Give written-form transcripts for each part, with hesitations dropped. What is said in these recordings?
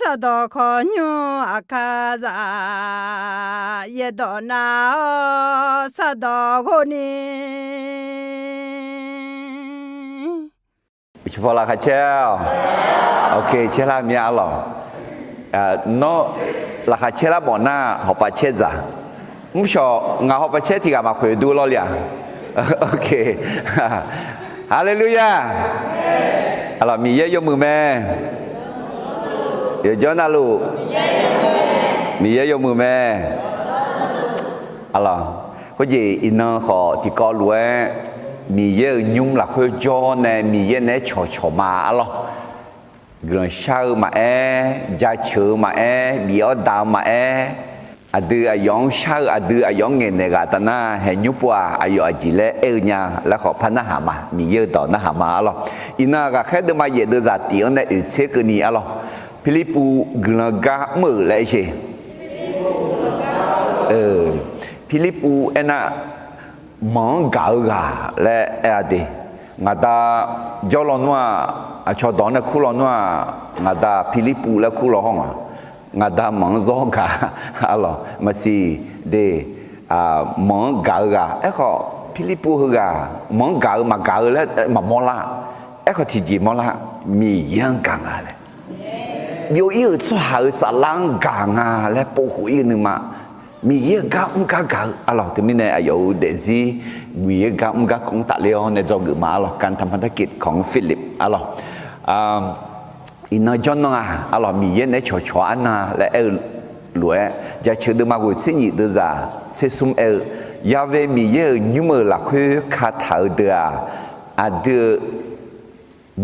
사도 건유 아카자 예도나 사도 고니 Chụp là khai treo, ok chế là mía lò, nó là khai chế là bọn na học bài chế ra, không sao ngài học bài chế thì cả mà khỏe đủ lo liền, ok, Hallelujah, là mía yêu mừng mẹ, yêu cho na lu, mía yêu mừng mẹ, là có gì inon họ thì có lúa mì dê nhung là khơi cho nè mì dê nè cho mà lo gần sau mà gia chữ mà mì ở đào mà đưa ai giống sau đưa ai giống nghề này gà ta na hay nhúc qua ai ở chỉ lẽ nhà là họ phán na hả mà mì dê đó na hả mà lo ina gà khác đưa mà dễ đưa ra tiếng này ở xe cái này lo Philippu gần gà mở lại gì Philippu na mong gạo gà là đi งาตาจอลนัวชอดอนคู่ลนัวงาตาฟิลิปปูแล้วคู่ลห้องงาตามังซอกาอะไรมาสิเดมังกากาก็ฟิลิปปูกามังกามาแล้วมามอลาก็ที่จีมอลามียังกังอะไร有一个出好撒浪港啊，来保护一个嘛，มีเยอะก้าวก้าวอะไรที่มีเนี่ยอยู่เดซี่มีเยอะก้าวก้าวของตาเลียวในจอกุมาอะไรการทำพันธกิจของฟิลิปอะไรอินจอนน่ะอะไรมีเยอะในชัวๆนะและรวยจะเชื่อดูมาว่าสิ่งนี้ดูจ้าสิ่งสุ่มยาเวมีเยอะยุ่งละคือคาถาเดียเดีย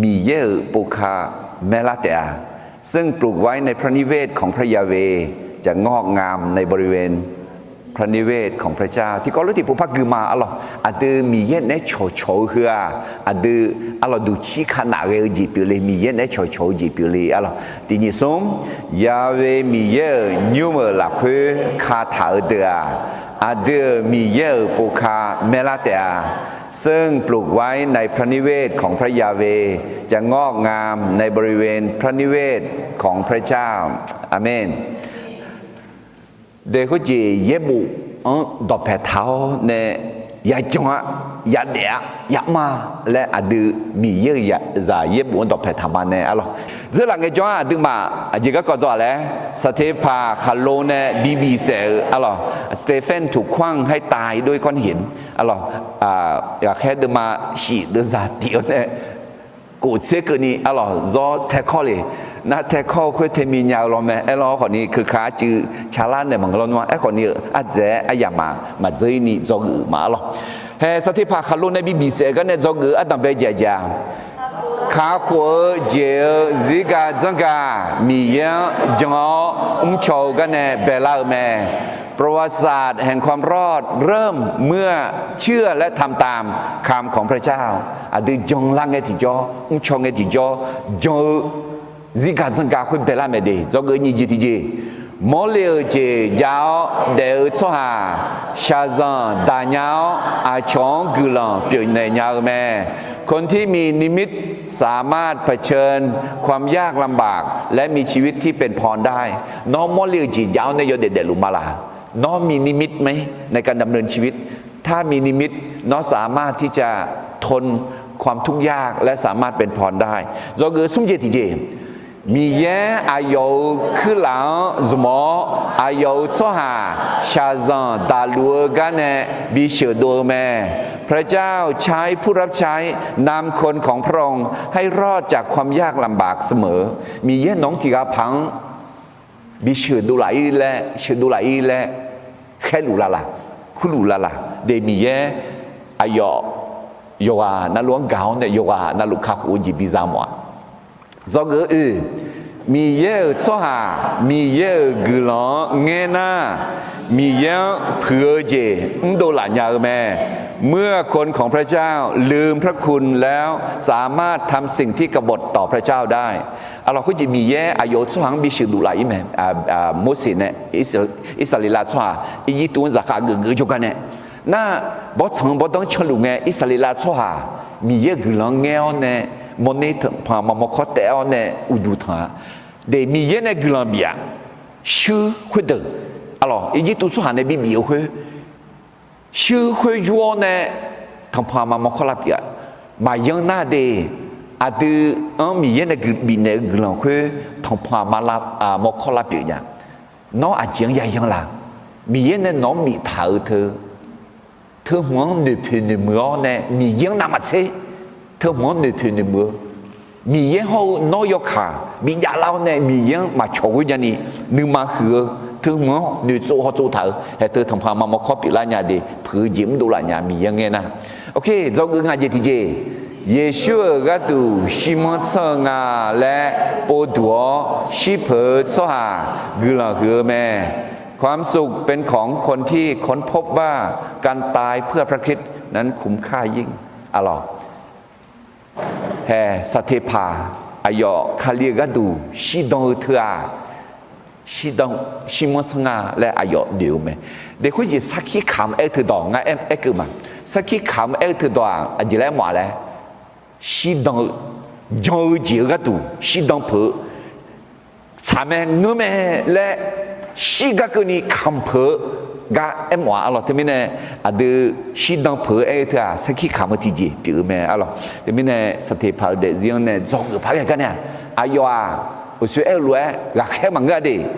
มีเยอะปุคาเมลาเตียซึ่งปลูกไว้ในพระนิเวศของพระยาเวจะงอกงามในบริเวณพระนิเวศของพระเจ้าที่ก็รู้ที่ผู้พักคือมาอะไรดูมีเย็นในโฉโฉเหือดูอะไรดูชี้ขนาดเอจีปิลีมีเย็นในโฉโฉจีปิลีอะไรทีนี้สมยาเวมีเยอะยูเมลักคือคาถาเดียดูมีเยอะปุคาเมลาเตียซึ่งปลูกไว้ในพระนิเวศของพระยาเวจะงอกงามในบริเวณพระนิเวศของพระเจ้าอาเมนเด็กเขาจีเย็บุดอกแผ่เท้าเนี่ยยาจังยาเดียยามาและดูมีเยอะจะเย็บุดอกแผ่ทำมาเนี่ยอะไรเรื่องอะไรจังดูมาจีก็ก็จะอะไรสเตฟาคาโลเนี่ยบีเซอะไรสเตเฟนถูกคว้างให้ตายด้วยก้อนหินอะไรอยากแค่ดูมาฉีดดูซาเดียวเนี่ยกูเสียกันนี่อะไรรอแทคอเลยนะแทคอคุยเทมียาวลงไหมเราคนนี้คือขาจือชาลานเนี่ยมันก็ร้อนว่าคนนี้อาจจะอยากมาเจอนี่จงมาหรอเฮ้สติภาคารุในบีเซกันเนี่ยจงอันดับเบจจาข้าขัวเจอซิกาจังกามียังจังอ๋โชกันเนี่ยเบลาเมประวัติศาสตร์แห่งความรอดเริ่มเมื่อเชื่อและทำตามคำของพระเจ้าดูจงลังเอติจอชงเอติจอจงซิกาจังกาคุยเบลาเมดีจงเงินจีทีจีมอลเลอเจยาวเดือดสหาชาซันดาญาวอาชงกุลังเปลี่ยนในยาวแม่คนที่มีนิมิตสามารถเผชิญความยากลำบากและมีชีวิตที่เป็นพรได้น้องมอลเลอจียาวในยอดเด็ดลุมาลาน้องมีนิมิตไหมในการดำเนินชีวิตถ้ามีนิมิตน้องสามารถที่จะทนความทุกข์ยากและสามารถเป็นพรได้จอเกิดสุ่มเจติเจมีแย่อายุคือหลังสมออายุชั่วหาชาซันดาลัวกันเนบิเชโดแม่พระเจ้าใช้ผู้รับใช้นำคนของพระองค์ให้รอดจากความยากลำบากเสมอมีแย่น้องที่กาพังบิเชดูไหลและเชดูไหลและแค่หลูลาลาคุลูลาลาเดมีแย่อายุโยอานาหลวงเก่าเนี่ยโยอานาลุคาคูจีบิซามัวจงมีเยอะสหามีเยอะกุลองเงน่ามีเยอะเผื่อเจโดหลานยาแม่เมื่อคนของพระเจ้าลืมพระคุณแล้วสามารถทำสิ่งที่กบฏต่อพระเจ้าได้เราก็จะมีแย่อายุสหังบิชิดุไลแม่โมเสสเนี่ยอิสราเอลชั่วอียิปต์จะขาเกือจุกันเนี่ยน่าบ่曾บ่ต้องฉลุงอิสราเอลชั่วมีเยอะกุลองเงาเนี่ยมนุษย์พามาขอแต่เอาเนี่ยอุดุธาเดมีเยอะในกลัมเบียชื่อคุดalorsอียิปต์สุหาในบิบิโอคุชื่อคุยัวเนี่ยทำพามาขอลับเบียมายังน่าเดดูมีเยอะในบินในกลัมคุทำพามาลับมาขอลับเบียน้องอาจยังยังละมีเยอะในน้องมีเท่าเธอหัวหนึ่งพื้นหนึ่งมือเนี่ยมียังน่ามาเชเธอหัวหนึ่งพื้นหนึ่งมือมีเยอะเขาน้อยขามียาเล่าเนี่ยมีเยอะมาโชว์อย่างนี้นึกมาคือเธอหัวหนึ่งโซ่เขาโซ่เธอให้เธอทำพามาครอบปีละเนี่ยดีเพื่อยิ้มดูละเนี่ยมียังไงนะโอเคเราก็งานเจติเจเยซูก็ดูชิมอนเซงาและโปดัวชิเพอสหากุลาเหือแม่ความสุขเป็นของคนที่ค้นพบว่าการตายเพื่อพระคริสต์นั้นคุ้มค่ายิ่งอะไรแห่สเตปาอายอคาเลียกดูชิดองเถื่อชิมอนสงาและอายอเดียวไหมเด็กคนจีสักขี้ขำเอถือดองไงเอ็กคือมันสักขี้ขำเอถือดองอันจีแล้วหมดแล้ว西当交接个度，西当婆，咱们我们来西个个你看婆。ga em wa alo temine ada sidang per eta saki kamu tiji pi me alo temine sate pal de zion ne zong pa kan ya ayo a usu elu ga khe manga de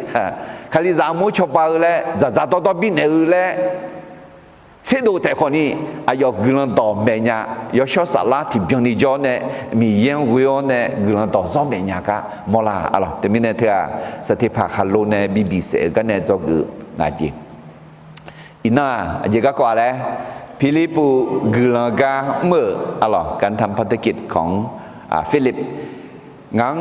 kali za mu chopa le za to bi ne le se do te khoni ayo glan to me nya yo sho sala ti byong ni jo ne mi yen wo ne glan to zo me nya ka mola alo temine thea sate pa khalo ne bibi se ga ne zog na ji Ina juga kau ada Filipu gelaga Allah การทำภารกิจของฟิลิปงั้น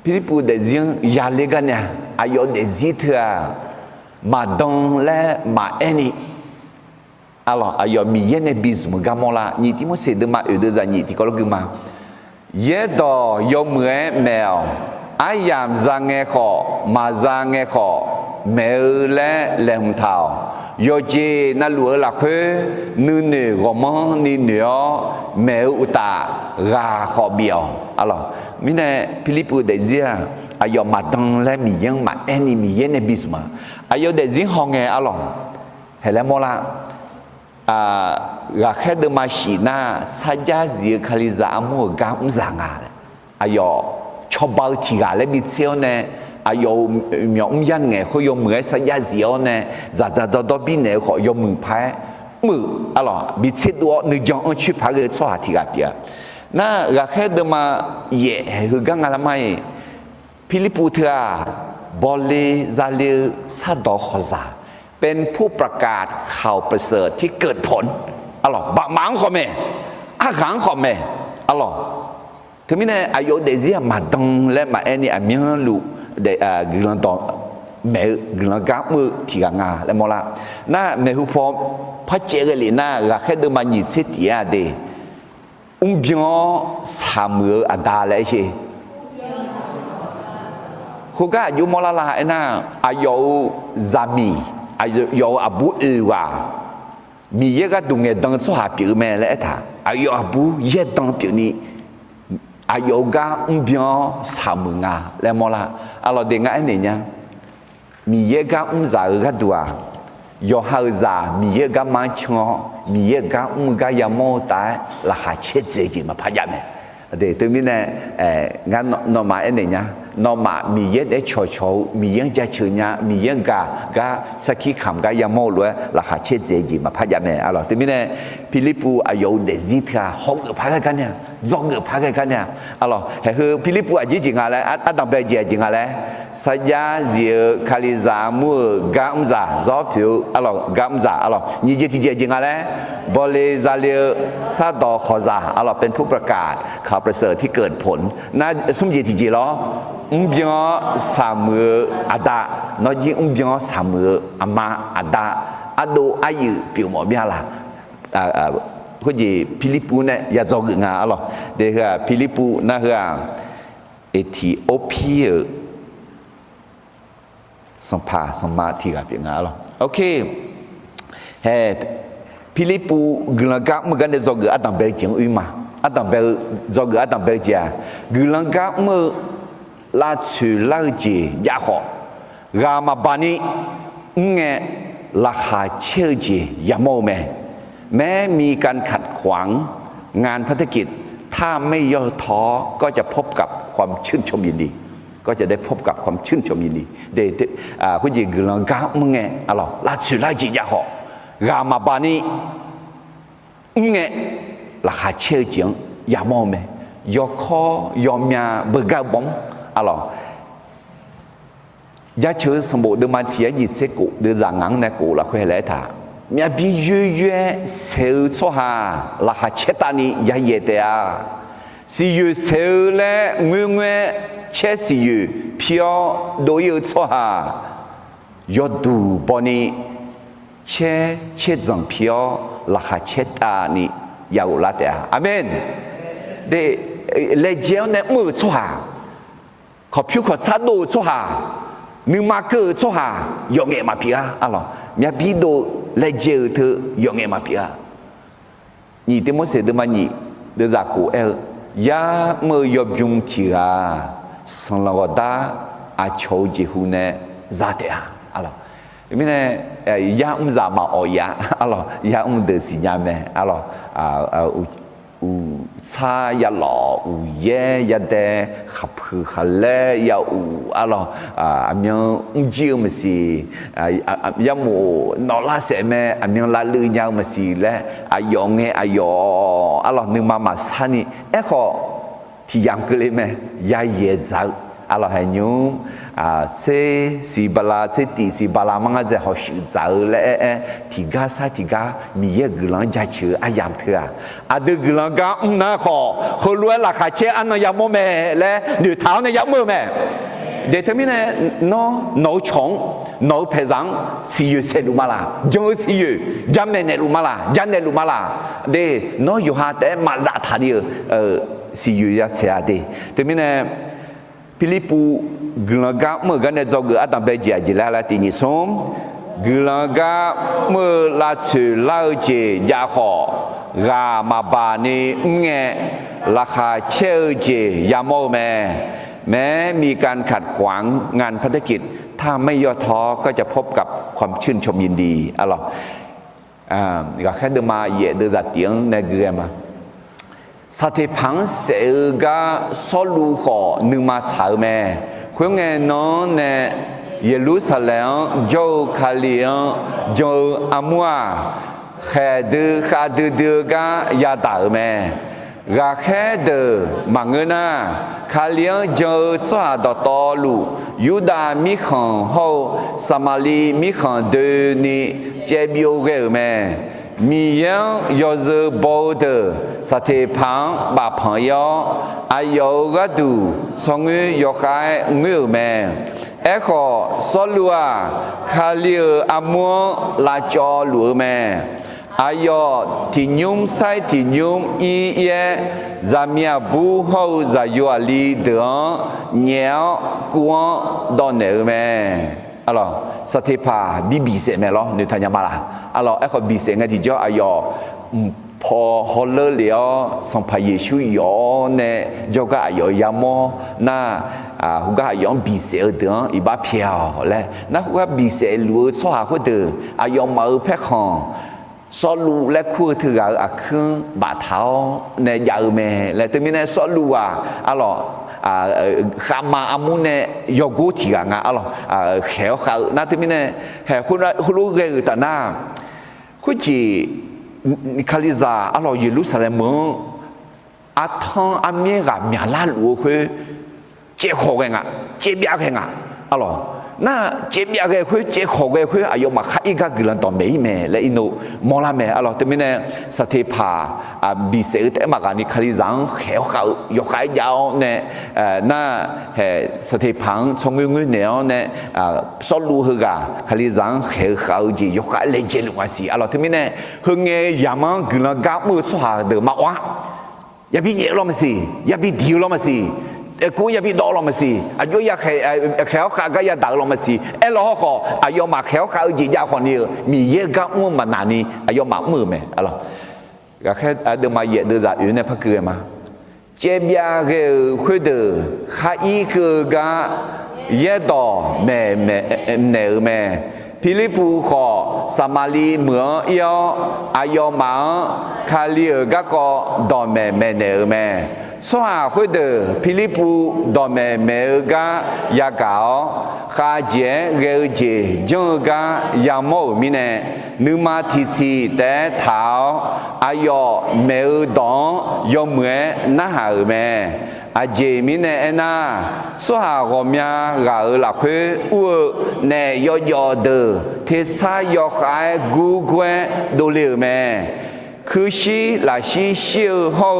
ฟิลิปเดซิงยาเลกันเนี่ยอายุเดซิเธอมาดองและมาเอนี่Allah อายุมีเยนบิสมุกามลานี่ที่มันเสด็จมาอุดจานี่ที่เขาลูกมาเยดอยมเอแมวอายามจางเงขอมาจางเงขอแมวและเลมเท้าโยเจนั่นหลัวหลักเพื่อนู่นนี่ก็มันนี่เนื้อแมวอุตาราขอเบียวอะไรมิเนี่ยฟิลิปเดซิอาอายุมาดังและมียังมาเอ็นี่มีเย็นในบิสมาอายุเดซิห้องเงอะไรเห็นแล้วมั้งล่ะราแค่เดินมาชีน่าสัจจะเสียคาลิซามัวกางอุซางาอายุชอบบาทีกาและมิเซลเนี่ยอายุมีอย่างไงเขายมือสัญญาเสียวเนี่ยจะตัวบินเนี่ยเขายมือพายมืออะไรบิดเสียตัวนึกจังอันชิพายเลยสวัสดีครับพี่น่าราคาเดิมมาเย่คือกังอะไรไหมฟิลิปปุเธอบอลเลซาเลซาดอขซาเป็นผู้ประกาศข่าวประเสริฐที่เกิดผลอะไรบะมังขอแม่อาขังขอแม่อะไรถึงมิเนี่ยอายุเดซิอามาดังและมาเอ็นี่อามีฮันลูเดกลันตอนแม่กลันกางมือที่กางาแล้วมอละน่าแม่ผู้พอพระเจ้าเลยน่าราคาเดิมมาหยิบเสียทีอะเดบิองสามมืออันดาเลยใช่คุณก็อยู่มอละละไอ้น่าอายุซามีอายุอาบูเอวามีเยอะก็ดูเงินดังสหปีแม่เลยท่าอายุอาบูเยอะดังปีนี้อายุก็บิองสามมืองาแล้วมอละเราเด็กง่ายเนี่ยมีเยอะก็จ่ายก็ตัวยอหาจ่ามีเยอะก็มาชงมีเยอะก็ก็ยังโมตายราคาเช็ดเสียมาพยายามเดี๋ยวตัวนี้เนี่ยงั้นนอมาเนี่ยนอมามีเยอะได้โชว์มีเยอะจะเชื่อเนี่ยมีเยอะก็สักขี้คำก็ยังโมเลยราคาเช็ดเสียมาพยายามเราตัวนี้เนี่ยฟิลิปปูอายุเดซิทาหกพายกันเนี่ยzong pakai kan ya Allah he Philip aji jing ale adam be je jing ale saja zi khalizamu gamza zo piu Allah gamza Allah ni je ti je jing ale boleh zalia sado khoza Allah เป็นผู้ประกาศข่าวประเสริฐที่เกิดผลน่าซุ่มเจทีจีล้อบิองสามมืออาดานอจิบิองสามมืออามาอาดาอโดอายุปิวหมอเบียล่ะคุณจีฟิลิปปูเนี่ยอย่าจอกงาหรอเดี๋ยวฟิลิปปูน่าคือเอธิโอเปียสัมมาที่กับงาหรอโอเคเฮ้ฟิลิปปูกลังกะมันกันเดี๋ยวจอกอัตตาเบลจิงอุมาอัตตาเบลจอกอัตตาเบลจีกลังกะมันลาชูลาจียาขอรามาบานีเงลาคาเชื่อจียาโมเมแม้มีการขัดขวางงานภารกิจถ้าไม่ย่อท้อก็จะพบกับความชื่นชมยินดีก็จะได้พบกับความชื่นชมยินดีเดคุณยิงกลังกะมึงไงอะไรลาชูลาจียาหอรามาบานีไงราคาเชื่อจริงยาโมเมยอคอยอมยาเบกาบงอะไรยาเชื่อสมบูรณ์เดิมทียิเสกุเดือดงังในกูละคุยอะไรท่ามีบิเยอะเซลล์ชัวร์ราคาเชตานียาเยเตียสิยูเซลล์เล่เงยเชสิยูพิอโดยชัวร์ยอดูบอนีเชจังพิอราคาเชตานียาวลาเตียอาเมนเดเลเจลเนี่ยมือชัวร์ขอพิวขอซาดูชัวร์นึกมาเกิดชัวร์ยองเอมาพิอาอะไรมีบิโด来接他用的嘛别啊，你的么事的嘛你 đưa ra cụ ya mơ yop yung thì sang lo ta chou ji hu ne za te alo mình này ya za ma o ya alo ya de si nya me alo u sa ya lo u ye ya de khap hư khale ya u alo amyo jiu mà si ya mo no la se me amyo la lu nhau mà si le ayo nghe ayo alo nu mama sani kho thì yang cái me ya ye zao alo hay nhung se si bala se ti si bala manga je ho shi zao le thì ga sa thì ga mi ye glang ja chư ayam thưa de glang ga na kho ho lue la kha che an ya mo me le nu thao ne ya mo me để thế mình này nó nấu chóng nấu phải rằng xì se lu mala jong xì jam ne lu mala jan ne lu mala để nó yêu hạt để mà dạ thà đi xì ya se ade thế mình này Pilipu gelaga mergane zoga atam beja jilala tini som gelaga me la chu lao je ya ho ga ma ba ni nge la kha cheu je ya mo meแม้มีการขัดขวางงานภารกิจถ้าไม่ย่อท้อก็จะพบกับความชื่นชมยินดีalorsก็แค่เดินมาเย่เดินจากเตียงในเกลือมาสถิพังเสือกาสลูขอนึงมาเฉาแม่เพื่อไงน้องในเยรูซาเล็มโจคาลียนโจอามัวแค่ดื้อขาดื้อกายาตาแม่กาแค่เดิมมังเงินาคาเลียนโจสวาดตอลูยูดามิขังโฮสมาลีมิขังเดนีเจบิโอเกแม่มียังยอดบอดสถิพังบาพังยออายุก็ดูสงฆ์ยกให้เงือแม่ขอสลัวคาเลียอามัวลาจอหลัวแม่อายุที่ยุ่งใส่ที่ยุ่งอีเอจามีบูฮูจะอยู่อาลีเดือเนียวกวนดอนเนอแม่alors ça t'est pas bibi c'est mais alors ne t'en pas là alors est-ce que bibi c'est ngay déjà ailleurs pour holler les sans pas yeshu yo ne joga ailleurs yamo na huga ailleurs bibi c'est dedans il va piao là na huga bibi c'est lu soit quoi de ailleurs mau pek hon so lu le khu thư gà khương bà tháo ne giờ mẹ là tự nhiên so lu alors khama amune yogurt ya nga alo khéo khao na thế mình hè khu lu ghê ta na khu chỉ Khaliza alo Jerusalem thong amie ga mya la lu khu chế khổ cái nga chế bia cái nga alo na chế bia cái khu chế khổ cái khu ayo mà khai cái lần đó mấy mẹ lại ino mola mẹ alo thế mình sa thế pa bị sẽ thế mà cái này Khaliza khéo khao yo khai giao nè na hè sa thế phẳng trong người nẻo nè số lu hư gà Khaliza khéo khao gì yo khai lên trên luôn gì alo thế mình hương nghe yama cái là gáp mưa xóa được mà quá ya bị nhẹ lắm gì ya bị thiếu lắm gìกูอย่าไปดอลมาสิอายุอยากแขวขาก็อย่าดอลมาสิล้อก็อายุมาแขวขาจียาคนนี้มีเยอะกับมือมันนานนี้อายุมามือไหมอะไรก็แค่เดินมาเยอะเดินจากอยู่ในพระเกลือมาเจ็บยาเกลือคุยเดือข้าอีกก็เยอะต่อแม่แม่พิลิปูขอสมาลีเหมือนยออายุมาคาเลียก็ดอแม่แม่ส่วนคุยเดือพิลิปูดอแม่ก็ยาเก่าข้าเจเกลเจจงก็ยาโมมิเนนึกมาที่สีแต่เท้าอายุแม่ดองยมเหมือนน่าหาแม่อาเจมิเนน่าส่วนก็มีเราหลักคือเนยยอเดอเทสายอขายกูเกวดูเลือแม่คือชีลาชีเชี่ยวเขา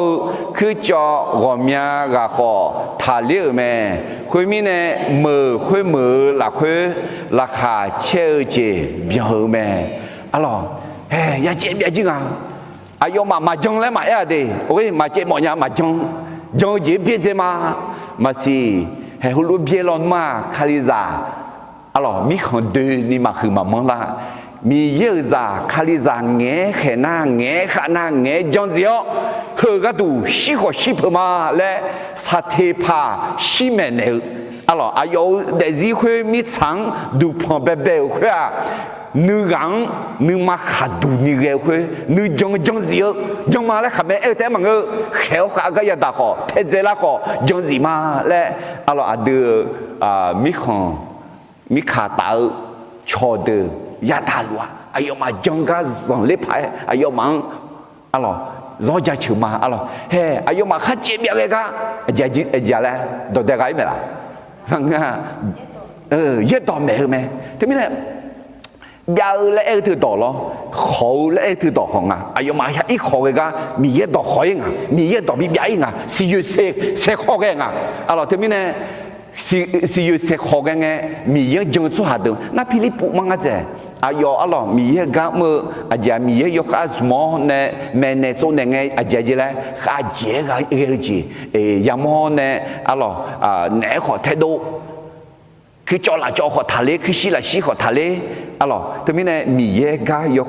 คือจอก็มีเราขอทาเลือแม่คุยมิเนคุยมือหลักคือราคาเชื่อเจเบี้ยแม่อะไรอย่าเจ็บอย่าจริงอายุมาจงแล้วมาดีโอ้ยมาเจ็บหมดยังมาจงเจ็บเบี้ยมาสิให้หุ่นเบี้ยร้อนมาคาลิซาอะไรมีคนเดินนี่มาคือมามองละ mi yêu za khali za nghe khẽ na nghe khả na nghe trong gì đó hơ cái đủ xí họ xí phơ mà lẽ sa thế pa xí mẹ nè alo ayo để gì khuê mi chẳng đủ phong bè bè khuê à nữ gắng nữ mà khát đủ như ghê khuê nữ trong gì đó trong mà lẽ khát mẹ thế mà ngơ khéo khá cái gì đó họ thế giới là họ trong gì mà lẽ alo à đưa mi khong mi khát tạo cho đưa ya ta lúa ayo mà trong cái dòng lép phải ayo mang alo gió gió chịu mà alo he ayo mà khát chế bia cái giờ là đồ đẹp cái mày là vâng yết đỏ mẹ mẹ thế mới là giờ là thứ đỏ lo khổ là thứ đỏ không à ayo mà ít khổ cái mi yết đỏ khỏi à mi yết đỏ bị bia à si yêu se khó cái à alo thế mới là si yêu se khó cái nghe mi yết trong số hạt đâu na pili phụ mang cái gì ayo alo mi yết gạo mơ aja mi yết yok asmo ne mẹ ne chỗ này nghe aja gì là khá dễ cái gì yamo ne alo nè họ thái độ cứ cho là cho họ thà lê cứ xí là xí họ thà lê alo thế mình này mi yết ga yok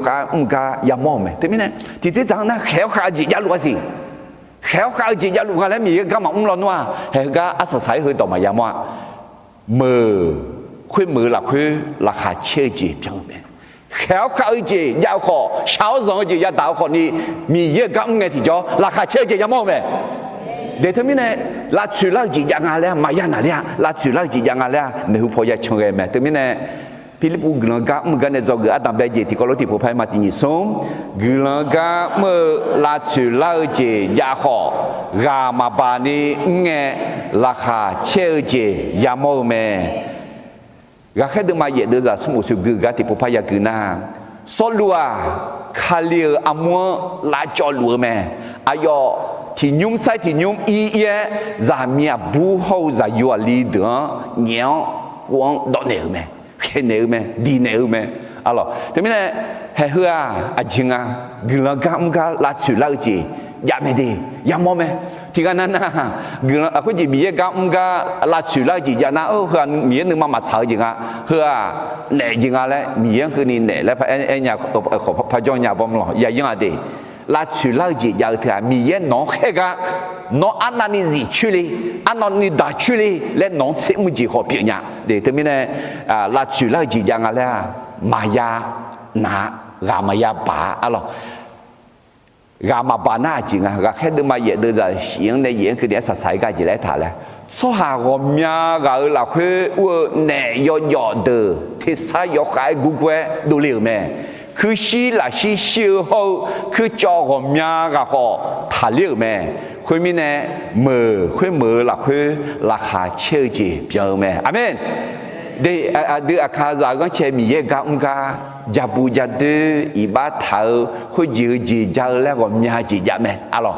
ga yamo mẹ thế mình này thì thế rằng na khéo khá gì giá lúa gì khéo khá gì giá lúa là mi yết ga mà lo noa hay ga asa sai hơi đỏ mà yamo mờ khuyên mờ là khá chơi gì chẳng mẹ khéo khá gì giao khó sáu giờ gì giá đào khó ni mi yết ga nghe thì cho là khá chơi gì yamo mẹ để thế này là chủ lực gì dạng à lẽ mà dạng à lẽ là chủ lực gì dạng à lẽ nếu phải giờ chung cái mẹ thế này Philippu gương gã một cái này do gã Adam bây giờ thì có lối thì phải mà tin sống gương gã mơ là chủ lực gì dạng họ gà mà bà ni nghe là khá chơi gì dạng mô mẹ gã khác được mà giờ được ra số một số gương gã thì phải giờ gương na số lúa khali amua là cho lúa mẹ ayo thì nhung sai thì nhung ý giả mía bù hậu giả yêu lý đó nhiều quăng đọ nèo mẹ cái nèo mẹ đi nèo mẹ alo thế mình này hay hứa chính gương gam ga là chủ lao gì ya mẹ đi ya mò mẹ thì cáiนั้นgương cái gì mía gam ga là chủ lao gì ya na hứa míaนึงmà chảo gì hứa nè gì đấy mía cái này nè là phải nhà phải cho nhà bom lo ya những gì là chủ lao gì giờ thì mía nó hết cả nó ăn ăn gì处理ăn ăn gì đã处理来nó吃么子好别样对对面呢là chủ lao gì giờ là maya na gà maya bà alo gà mà bà na gì gà hết được mà vậy được rồi hiện nay hiện cái đấy sao sai cái gì đấy thà là số hàng gồm nhà gà là cái nè yo được thì sai yo cái Google đủ liệu mẹ cứ xí là xí siêu hậu cứ cho gồm nhà gà họ thả liệu mẹ khuyên mình nè khuyên là khá chơi gì biểu mẹ amen để đưa khá giả con chơi mi ye gà gia bu gia tư iba thảo khuyên gì gia là gồm nhà gì dạ mẹ alo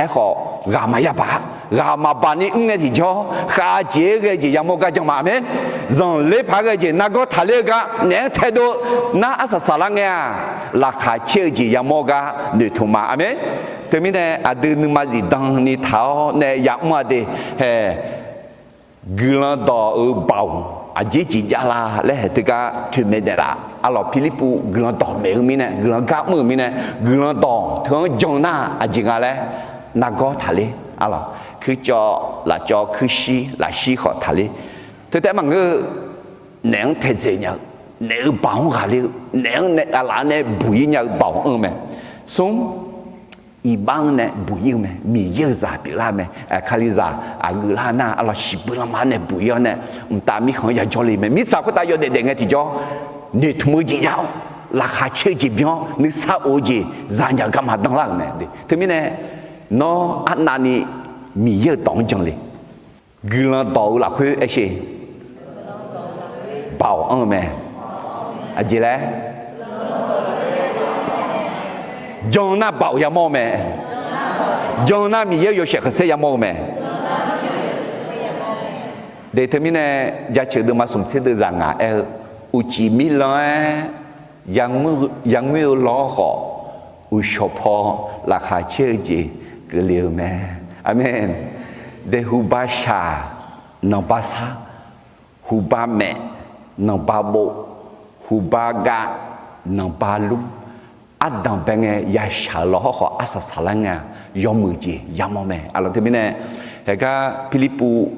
họ gà mà bà ni nghe thì cho khá chế cái gì ya một cái trong mà amen rằng lễ phá cái gì na có thả liệu gà nè thái độ na asa sala nghe là khá chơi gì ya một cái nữ thùng mà amen thế mình này đưa nương mà gì đăng ni thảo nè dạng mà đi hè gương đỏ ở bầu chỉ ra là lẽ tất cả thuyền mẹ đã alo Philippu gương đỏ mẹ mình này gương gạo mưa mình này gương đỏ thường trong na chỉ là lẽ na có thả liệu alo cứ cho cứ xí là xí họ thả liệu thếแต่mà ngư nén thế gì nhở nén bảo gà liệu nén là nén bùi nhở bảo mẹ sống iban ne buiu me mi ye za bi la me khaliza agula na ala shibula ma ne buiu ne ta mi khon ya joli me mi sa ko ta yo de de nge ti jo ni thmu ji yao la kha che ji byo ni sa o ji za nya ga ma dang la ne de thế mi ne no anani mi ye dong jong le gula dao la khu e she bảo me a ji le Jonah bảo ya mò mẹ Jonah mi yêu sẽ khơi ya mò mẹ để thế mình này giá trị được mà sống sẽ được rằng uchi mi lo yang yêu lo họ ushopo là khai chơi gì cứ liều mẹ amen để hubasha nó basa huba mẹ nó babo hubaga 能巴路，阿当白个也下落好阿萨萨兰啊，要么子要么咩，阿拉这边呢，那个菲律宾。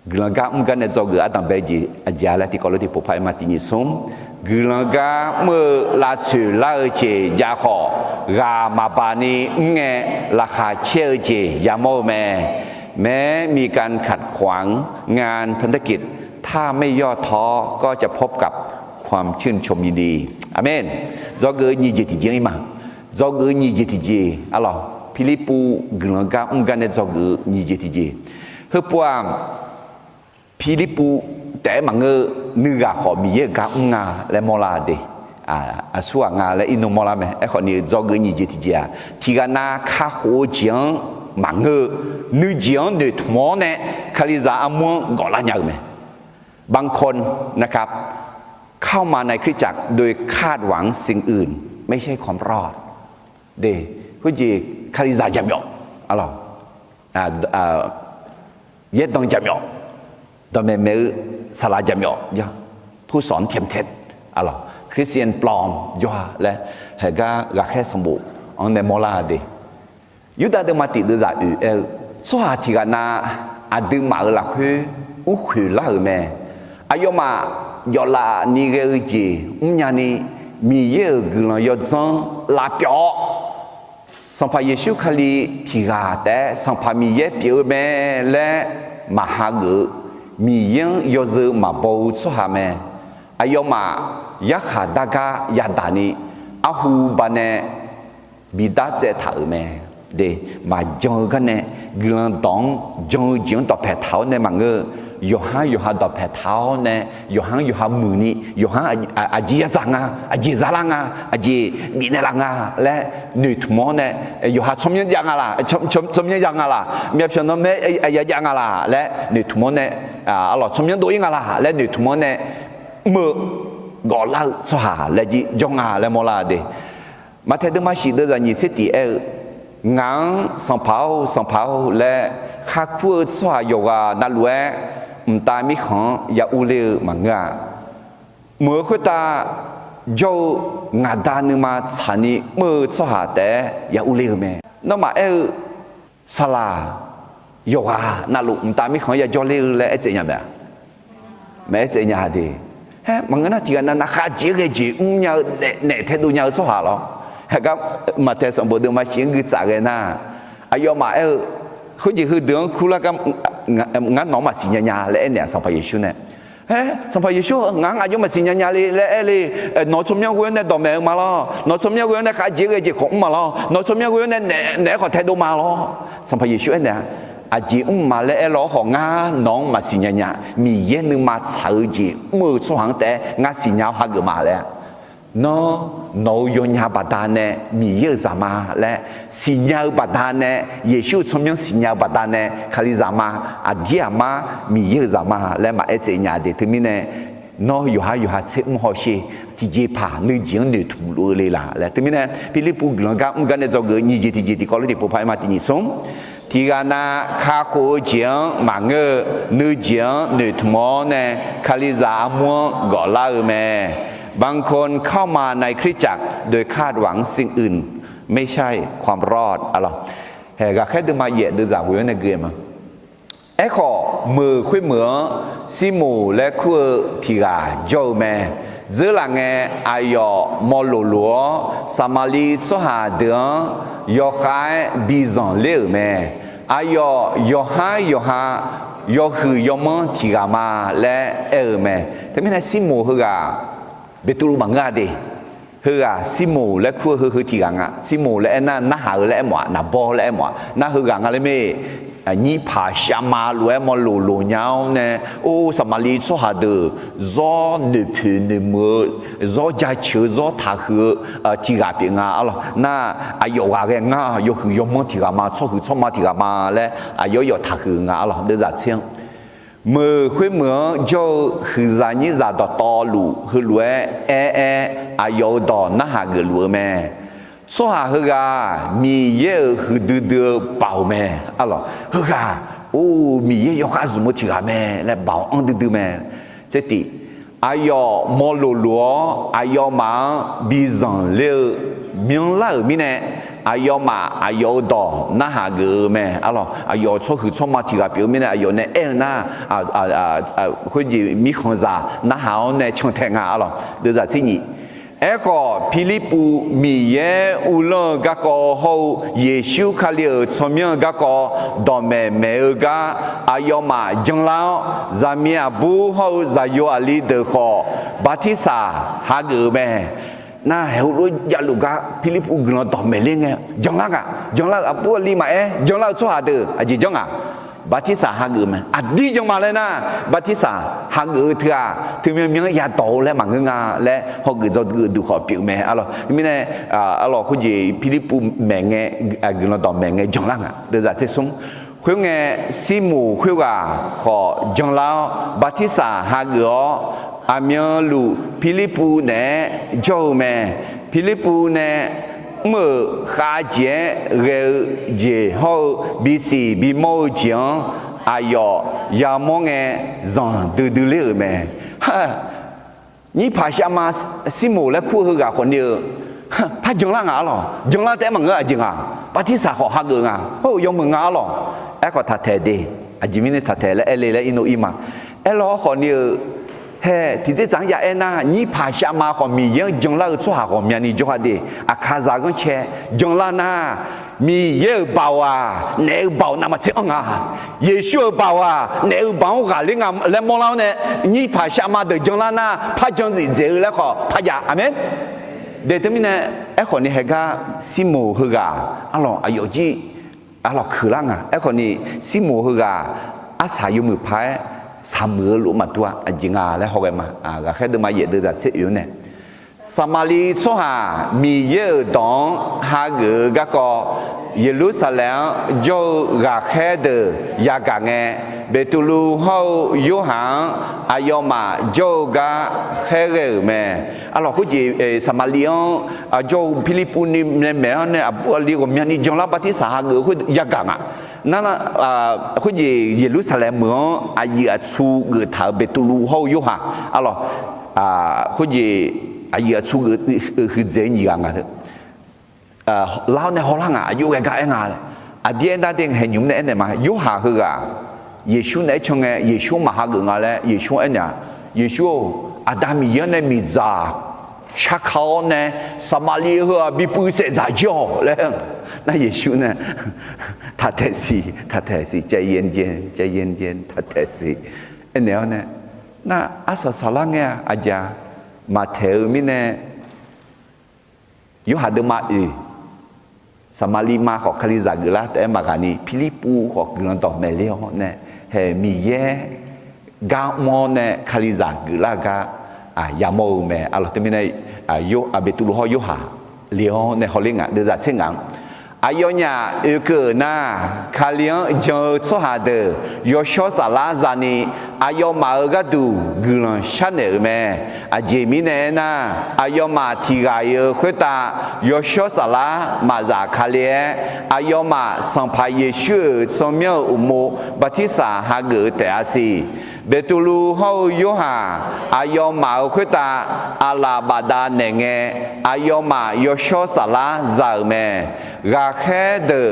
Gelaga mungkin ada juga atau bagi ajalah di kalau di popai mati ni som gelaga melacu laje jaho ramabani nge laka cherje yamo me มีการขัดขวางงานพันธกิจถ้าไม่ย่อท้อก็จะพบกับความชื่นชมยินดีอาเมนจอเกยนี่เจติเจมาจอเกยนี่เจติเจอะล่ะฟิลิปปูกelaga mungkin ada jugaนี่เจติเจเฮปัวฟิลิปปูแต่มังเงนึกขอมีเยอะกับงาและมอลาเดสัวงาและอินโนมอลาไหมไอ้คนนี้จอกเงินยี่จีจีอ่ะที่กันน่าข้าหัวจียงมังเงนึกจียงนึกทุ่มเนี่ยคาลิซาอมวงก่อละยังไหมบางคนนะครับเข้ามาในคริสตจักรโดยคาดหวังสิ่งอื่นไม่ใช่ความรอดเดผู้จีคาลิซาจำยอกอะไรเย็ดต้องจำยอกตอนเมื่อสลายจำยอกย่าผู้สอนเทียมเท็จอะไรคริสเตียนปลอมย่าและเหตุการณ์รักแค่สมบูรณ์อันเดมอลาดียุดาเดมาติดจ่าสวัสดิการนาอดีมาหลักคืออุคุลาแม่อายมายอลานิเกอจีญานีมีเยอะกลยอดซังลาเปียวสัมภาเยซูคลีทิกาแต่สัมภามีเยเปียวแม่และมหาเกมียังยอดมาบูชาแม่อายมายักษ์ดากายาดานีอาหูบานเนบิดาเจถาแม่เดมาจงกันเนกลังตองจงจิงต่อแผดเท้าเนมังเงยอหันต่อแผดเท้าเนยอหันมือนี้ยอหันอาจียจังอาจีซาลังอาจีบินลังและหนุ่ยทุ่มเนยอหันชมยังยังละชมยังยังละมีเพียงน้ำเนยยังละและหนุ่ยทุ่มเนอร่อยชมยังตัวยังละและหนุ่ยทุ่มเนมือกอลาสหาและจีจงและมอลาเดมาเทดมาชีเดอร์นี่สิติงานสัมภาและข้าคู่สหายกนัลเวตามิของยาอุเลมังงาเมื่อคุตาโยงาดานึมาชานีเมื่อสหายแต่ยาอุเลแม่นั่นมาสลาโยกนัลุตามิของยาโยเลและเจยังแบบแม่เจยังดีเฮ้มังงั้นที่กันนั่นข้าเจ๊กเจ๊เนี่ยเนี่ยเทดูเนี่ยสหายหรอครับมาเทสมบูรณ์มาเชียงกุจากเลยนะอายมาเขาจะคือเดือนคุละก็งั้นน้องมาสิญญาเลยเนี่ยสัมภาระเยซูเนี่ยสัมภาระเยซูงั้นอายมาสิญญาเลยน้องชมยังกูเนี่ยดอมเมมาล้อน้องชมยังกูเนี่ยข้าเจ๊กเจ๊ของมาล้อน้องชมยังกูเนี่ยขอเทดูมาล้อสัมภาระเยซูเนี่ยอาจีมาเลยล้อของงั้นน้องมาสิญญามีเย็นนึงมาเช้าจีมือช่วงแต่งั้นสิญญาหักมาเลยno yonya badane mi ye zama le sinya badane yeshu chomyang sinya badane khali zama adiama mi ye zama le ma etsenya de temine no yoha che mo shi ti je pa ni jing ni tu lo le la le temine pilipu glanga ngane zo ge ni je ti ko le ti po phai ma ti ni song ti ga na kha ko jing ma nge ni jing ni tu mo ne khali za mo go la meบางคนเข้ามาในคริสตจักรโดยคาดหวังสิ่งอื่นไม่ใช่ความรอดอะไรเฮ้ยก็แค่ดูมาเยอะดูจากวิวในเกมขอมือคุยเหมือซิมูและคุยทีกาโจแม่เจอหลังอายอมอลลัวสามาลีสหาเดือนยอคายบิซอนเลี้ยวแม่อายอยอคือยอมันทีกามาและแม่แต่ไม่ใช่ซิมูคือกาbetul bangga deh, hera simu le ku he tiganga simu le na ha le mo na bo le mo na hera le me ni pa shama lu mo lu nyao ne o samali so ha de zo ne pu ne mo zo ja chu zo ta hu tiga pi nga alo na ayo ga ge nga yo hu yo mo tiga ma cho ma tiga ma le ayo ta hu nga alo de za qiangมือคุยเหมือโจคือใจนี้จะต่อลูคือรวยอายุต่อน่าหาเกิดรวยแม่สหะคือกามีเยอะคือดื้อเป่าแม่อะไรคือกาโอ้มีเยอะยกขาสมุทิกาแม่และเป่าอันดื้อแม่เจติ ai yo mo lo lo ai yo ma bi zan le miếng la mi nè ai yo ma ai yo do na ha ge me alo ai yo cho hu cho ma ti ga biểu mi nè ai yo nè el na ko ji mi khon za na ha nè chong the nga alo de za si ni e ko Philippu mi ye u lo ga ko ho Yesu kha li cho mi ga ko do me ga ai yo ma jong lao za mi abu ho za yo ali de ko batisa ha ge me na heo lo ya lu ga Philippu gno do me le nge jong la apu li ma jong la cho ha de a ji jong batisa ha ge me a di jong ma le na batisa ha ge thia thu mi mi ya to le ma nga le ho ge zo ge du ho piu me alo mi ne alo khu ji Philippu me nge gno do me nge jong la de za se sung khuyêu nghe si mù khuyêu gà họ jong lao batisa ha ge amia lu Philippu nè châu mẹ Philippu nè mở khá chế gờ chế hậu bị xì bị mâu chiang ayo ya mong nghe dọn từ lệ mẹ ha nhị phải xem mà si mù lại khu hư gà còn nhiều phải jong la ngã lo jong la té mà ngã gì ngã batisa họ ha gờ ngã hậu yong mà ngã lo ai có thật thế đi ajimine thật thế là ele là ino ima elo còn nhiều he thì thế chẳng ya na ni pa sha ma ho mi yang jong la chu ha ho mi ni jo ha de a kha za gon che jong la na mi ye bao à ne bao na ma che nga ye shu bao à ne bao ga le nga le mo lao ne ni pa sha ma de jong la na pa jong zi ze le kho pa ya amen de termine e kho ni he ga simo hu ga alo ayo ji alo khu la nga e kho ni simo hu ga a sa yu mu phai samur lu ma tua ajinga le ho ma ga khe de ma ye de za se yu ne samali cho ha mi ye dong ha ge ga ko Jerusalem jo ga khe de ya ga nge betulu ho yu hang ayoma jo ga khe ge me alors ko ji samalion jo Philippu ni me ne abu ali ko mi ni jong la batisa ha ge ko ya ga nga na ko ji Jerusalem mo ayi atsu ge tha betulu ho yu ha alors ko ji ayi atsu ge hu ze ni ga nga lao ne ho la nga yu ga nga a die da ding he nyum ne ma yu ha hu ga Yesu ne chong e Yesu ma ha ga le Yesu enya Yesu Adam ye ne mi za cha khao ne Samali hu bi pu se za jo le na Yesu ne ta te si jai yen jian ta te si ene ne na asa salang ya aja Matthew mi ne yu ha de ma Samali ma ho khali za gla te ma ga ni Philippu ho glan to me le ho ne he mi ye ga mo ne khali za gla ga ya mo me alo te mi ne yo abetulu ho yo ha le ho ne ho le nga de za se ngang ayonya ke na kalian jo so ha de yo sho sala za ni ayo ma ga du glan chane me a je mi ne na ayo ma ti ga ye khweta yo sho sala ma za khalie ayo ma sang pa ye shu so myo mo batisa ha ge te asi betulu ho yo ha ayo ma khweta ala bada ne nge ayo ma yo sho sala za me ga khe de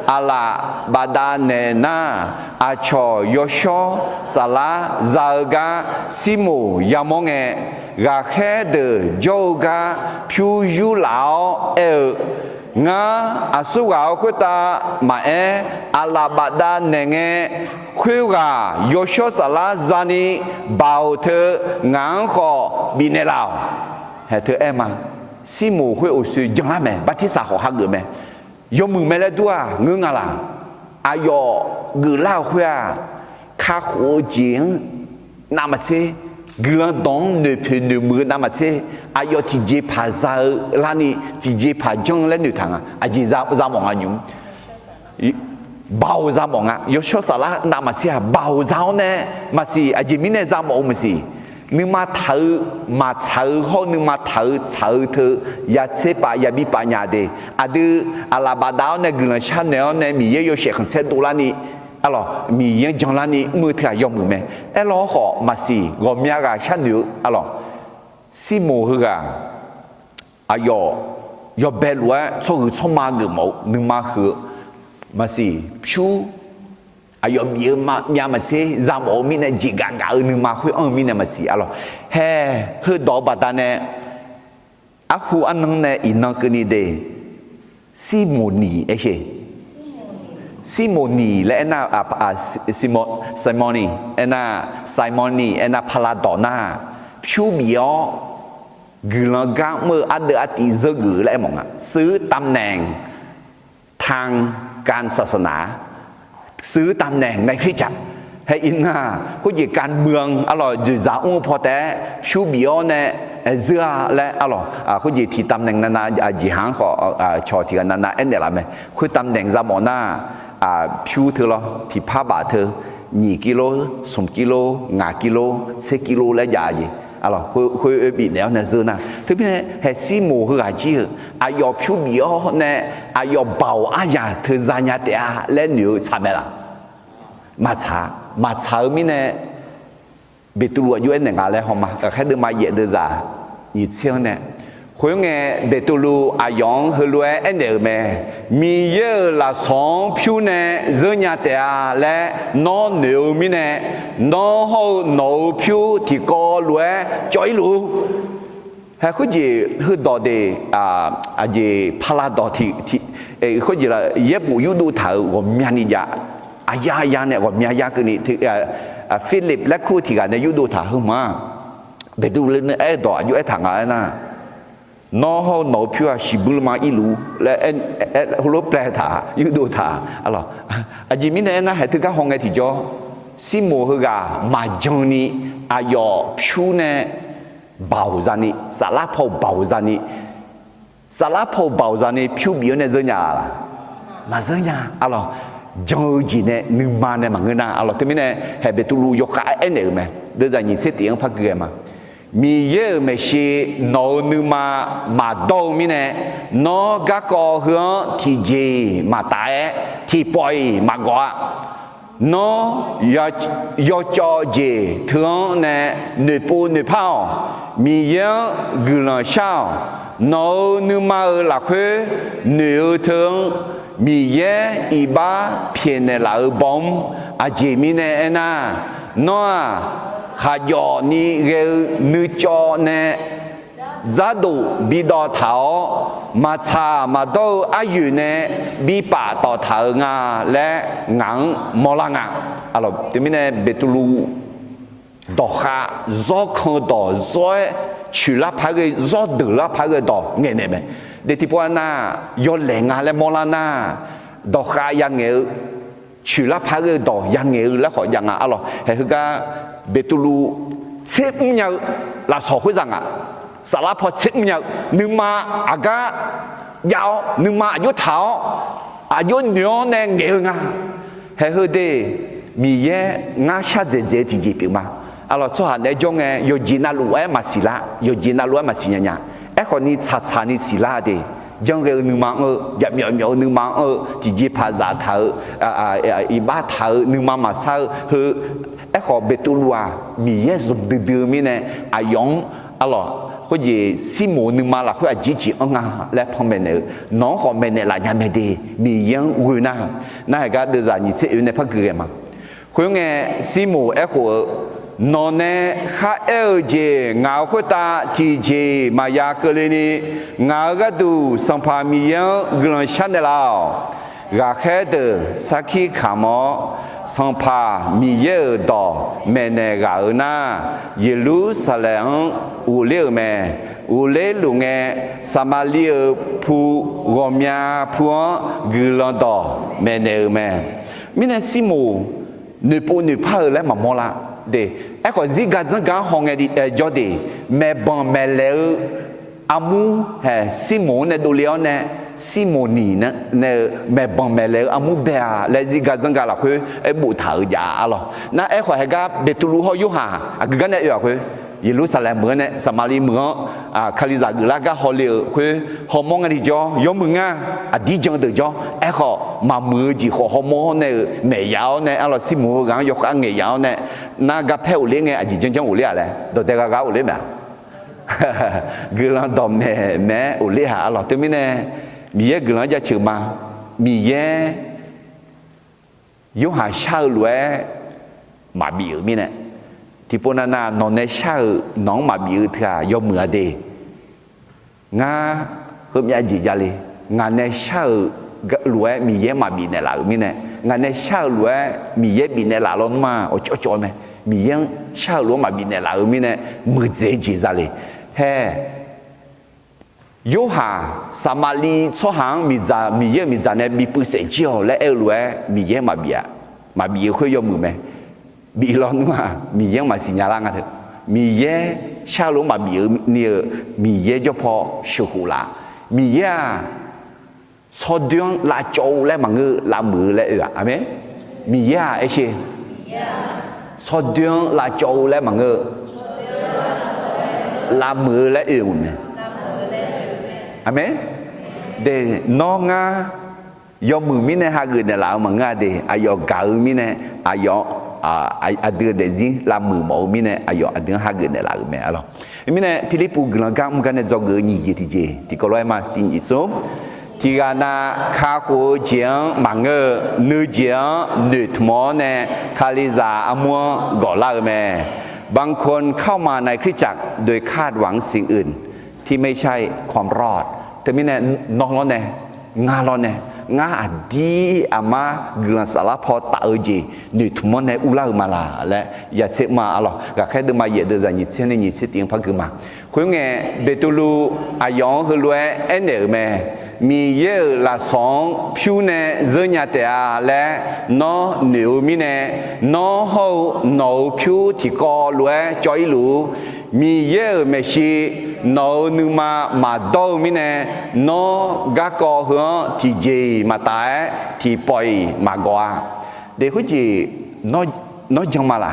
ala bada ne na a cho yo sho sala za ga simu yamonge ga khe de jo ga pyu yu lao nga asu ga khweta ma ala bada ne nge khwe ga yo sho sala zani bao the ngang kho bi ne lao he the em simu khwe o su jang la me batisa ho ha ge me yo mu me le tua ngu nga la ayo gu lao khwa kha ho jing na ma che glan dong ne pe ne mu na ma che ayo ti je pa za la ni ti je pa jong le nu thang a ji za mo nga nyum bao za mo nga yo sho sala na ma che bao za ne ma si a ji mi ne za mo ma siนึกมาเธอมาเธอเขานึกมาเธออย่าเชื่อปะอย่าบีปัญญาเดอดืออาลาบาดาวเนี่ยกลุ่มชาแนลเนี่ยมีเยอะๆเสียงเสียดูละนี่ alors mi yen jong la ni mu thia yom mu me alors ho ma si go mia ga chan nu alors si mo hu ga ayo yo belwa cho cho ma ge mo nu ma hu ma si phu ayo mi ma mia ma se zam o mi ne ji ga ga nu ma hu mi ne ma si alors he hu do ba ta ne a khu an nang ne in na ke ni de si mo ni e che Simoniและน่าSimoniน่า Simoni น่า Paladona ผิวเบียวกุลกะเมื่ออัดอัติซึกและมองซื้อตำแหน่งทางการศาสนาซื้อตำแหน่งในคริสตจักรให้อินน่าผู้จัดการเมืองอร่อยจุดจ้าพอแต่ผิวเบียวเนี่ยเสื้อและอร่อยผู้จัดที่ตำแหน่งนั้นจีฮังขอชอที่กันนั้นเนี่ยละไหมคุณตำแหน่งจามอน่าผิวเธอละที่ผ้าบาเธอ2 กิโล3 กิโล5 กิโล10 กิโลและยาจีalors khôi bị néo nè dư na thế bên này hệ si mù hư à chi ai yo phiu biểu nè ai yo bảo ai ya thời gian nhà tiệt lên nhiều chả mẹ là mà chả mình nè bị tụi lụa yêu này ngà lẽ không mà cái đứa mà dễ đưa ra như thế nè khối nghe bị tụi lụa ai yong hư lụa anh đều mẹ mi giờ là sống phiu nè dư nhà tiệt lẽ nó nhiều mình nè nó hậu nấu phiu thì có lúa chói lúa hay có gì hư đỏ để gì pala đỏ thì có gì là yếp bù yudu thở gồm nhà này ya ya này gồm nhà cái này thì Philipและคู่ที่กันในยุดูถาขึ้นมาไปดูเลยเนี่ยดอกอยู่ทางอะไรนะน้องเขาหนูพิวชิบุลมาอีลูและรู้แปลถายุดูถาอะไรจิมิเนี่ยนะให้ถึงกับห้องไอ้ที่จ่อสิโมฮกามาจงนี่อายอพิวเนี่ยบ่าวจานี่สารพัดบ่าวจานี่สารพัดบ่าวจานี่พิวบิวเนี่ยเจียล่ะมาเจียอะไรจงจีเนี่ยนึกมาเนี่ยมันเงินนะอะไรที่ไม่เนี่ยให้ไปตุลูยกขาเอ็นเอไหมเดี๋ยวจะยินเสียงพักเกลือมามีเยอะไม่ใช่นอนึกมาดูมีเนี่ยนอก็ก็เหือที่จีมาตายที่ปล่อยมาก่อนnó yo cho gì thường nè nửa po nửa phao mi nhớ gửi lời sao nó nửa mà là khuê nửa thường mi nhớ y ba phiền là ở bóng gì mi nè na nó hà yo ni gel nửa cho nè giá đủ bị đào tháo mà cha mà đâu ai yêu nè bị bà đào tháo ngà lẽ ngang mò la ngà alors thì mình nè betulu đào ha gió không đào gió chữ la phải cái gió đỡ la phải cái đào nghe nè mày để thì bữa na yo lẹ ngà lẽ mò la na đào ha yang nghe chữ la phải cái đào yang nghe là họ yang à alors hay cái betulu xếp nhau là sao cái rằng àสารพัดสิ่งอย่างนึกมาอากาศยาวนึกมาอายุเท้าอายุเหนียวแน่เงี้ยงาเฮ้ยเดมีเย่งาชาเจเจที่จีบมาalors cho hẳn đấy trong nghe yo jina luai mà xí la yo jina luai mà xí nhanya còn ni cha ni xí la de trong cáiนึกมายับยับนึกมาที่จีพาซาเท้าอีบ้าเท้านึกมาซาเฮ้ยขอเบตุลัวมีเย่สมดื้อมีเนี่ยอายองalors có gì si mù nhưng mà là có chỉ ông lại phong bên này nó họ bên này là nhà mình đi mình yang người nào nãy cái đưa ra như thế này phát cười mà khuyên nghe si mù ấy của nó nè khá eo gì ngáo của ta thì gì mà ya cơ lên đi ngáo cái đủ sang pha mình yang gần sáng đấy lao gà khé từ saki khamo sang pha mi ye do me ne ga na Jerusalem u le me u le lu nge Samaria pu Romia pu gulando me ne me mine simu ne po ne pa le ma mo la de e ko ziga zanga honge di jodi me bon me le amu he simu ne do leone Simoni nè mẹ bằng mẹ lẽ amu bè lẽ gì cả dân cả là khơi ấy bộ thở giả alo na ấy khỏi cái betulu họ yêu hà cái này yêu khơi 耶路撒冷门呢，撒玛利门啊，卡利扎格拉个好了，会好忙个的叫有门啊，啊，地江的叫，哎好，马门子好忙呢，没有呢，阿拉西门讲要看没有呢，那个配有哩个，啊，地江有哩嘞，都得个有哩没？格朗到没有哩哈，阿拉对面呢，米耶格朗就去嘛，米耶有下下来嘛米有面呢。ที่พวกนั้นนอนในเช้าน้องมาบิวเถอะยอมมือเดงาเพิ่มยาจีจาเลยงานในเช้ารวยมีเยอะมาบินในหลายมีเนี่ยงานในเช้ารวยมีเยอะบินในหลายล้นมาโอ้จ่อๆไหมมีเยอะเช้ารวยมาบินในหลายมีเนี่ยมือเจจีจาเลยเฮ้โยหาสามาลีช่อหางมีเยอะมีจานเนี่ยมีปืนเสียเจียวและรวยมีเยอะมาบิวคุยยอมมือไหมbị lon mà mì giang mà xin nhà lang à thật mì giang sao luôn mà bị nhiều mì giang cho phò sưu hủ lá mì giang so đường là châu lại mà ngư là mưa lại à amen mì giang ấy chứ so đường là châu lại mà ngư là mưa lại yêu nè amen để nó nga do mưa mi này hai người này là mà nga để ayo gạo mi này ayo ada dezi la mu mau mine ayo ada harga ne la me alo mine Filipu gelagam kan zoge ni je ti je ti ko loi ma ti ni so ti ga na kha ko jiang mange nu jiang nu thmo ne khaliza amwa go la me บางคนเข้ามาในคริสตจักรโดยคาดหวังสิ่งอื่นที่ไม่ใช่ความรอดแต่มิเนี่ยนอกร้อนแน่งาร้อนแน่งาดีอามาเกลือสารพอตาเอจีนี่ทุกมันในอุลามาลาและอย่าเสมาอะไรก็แค่เดินมาเยอะเดินจากยี่สิบนี่ยี่สิบตีนพักขึ้นมาคุยไงเบตุลูอายองคือรวยเอ็นเดอร์แม่มีเยอะละสองผิวเนี่ยเจียแต่และน้อเหนียวมีเนี่ยน้อเขาหนูผิวที่ก่อรวยจอยลูมีเยอะไม่ใช่หนูนึกมาดูมีเนี่ยน้อกะก่อหัวที่เจมาตายที่ปล่อยมากว่าเด็กคนจีน้อจังมาละ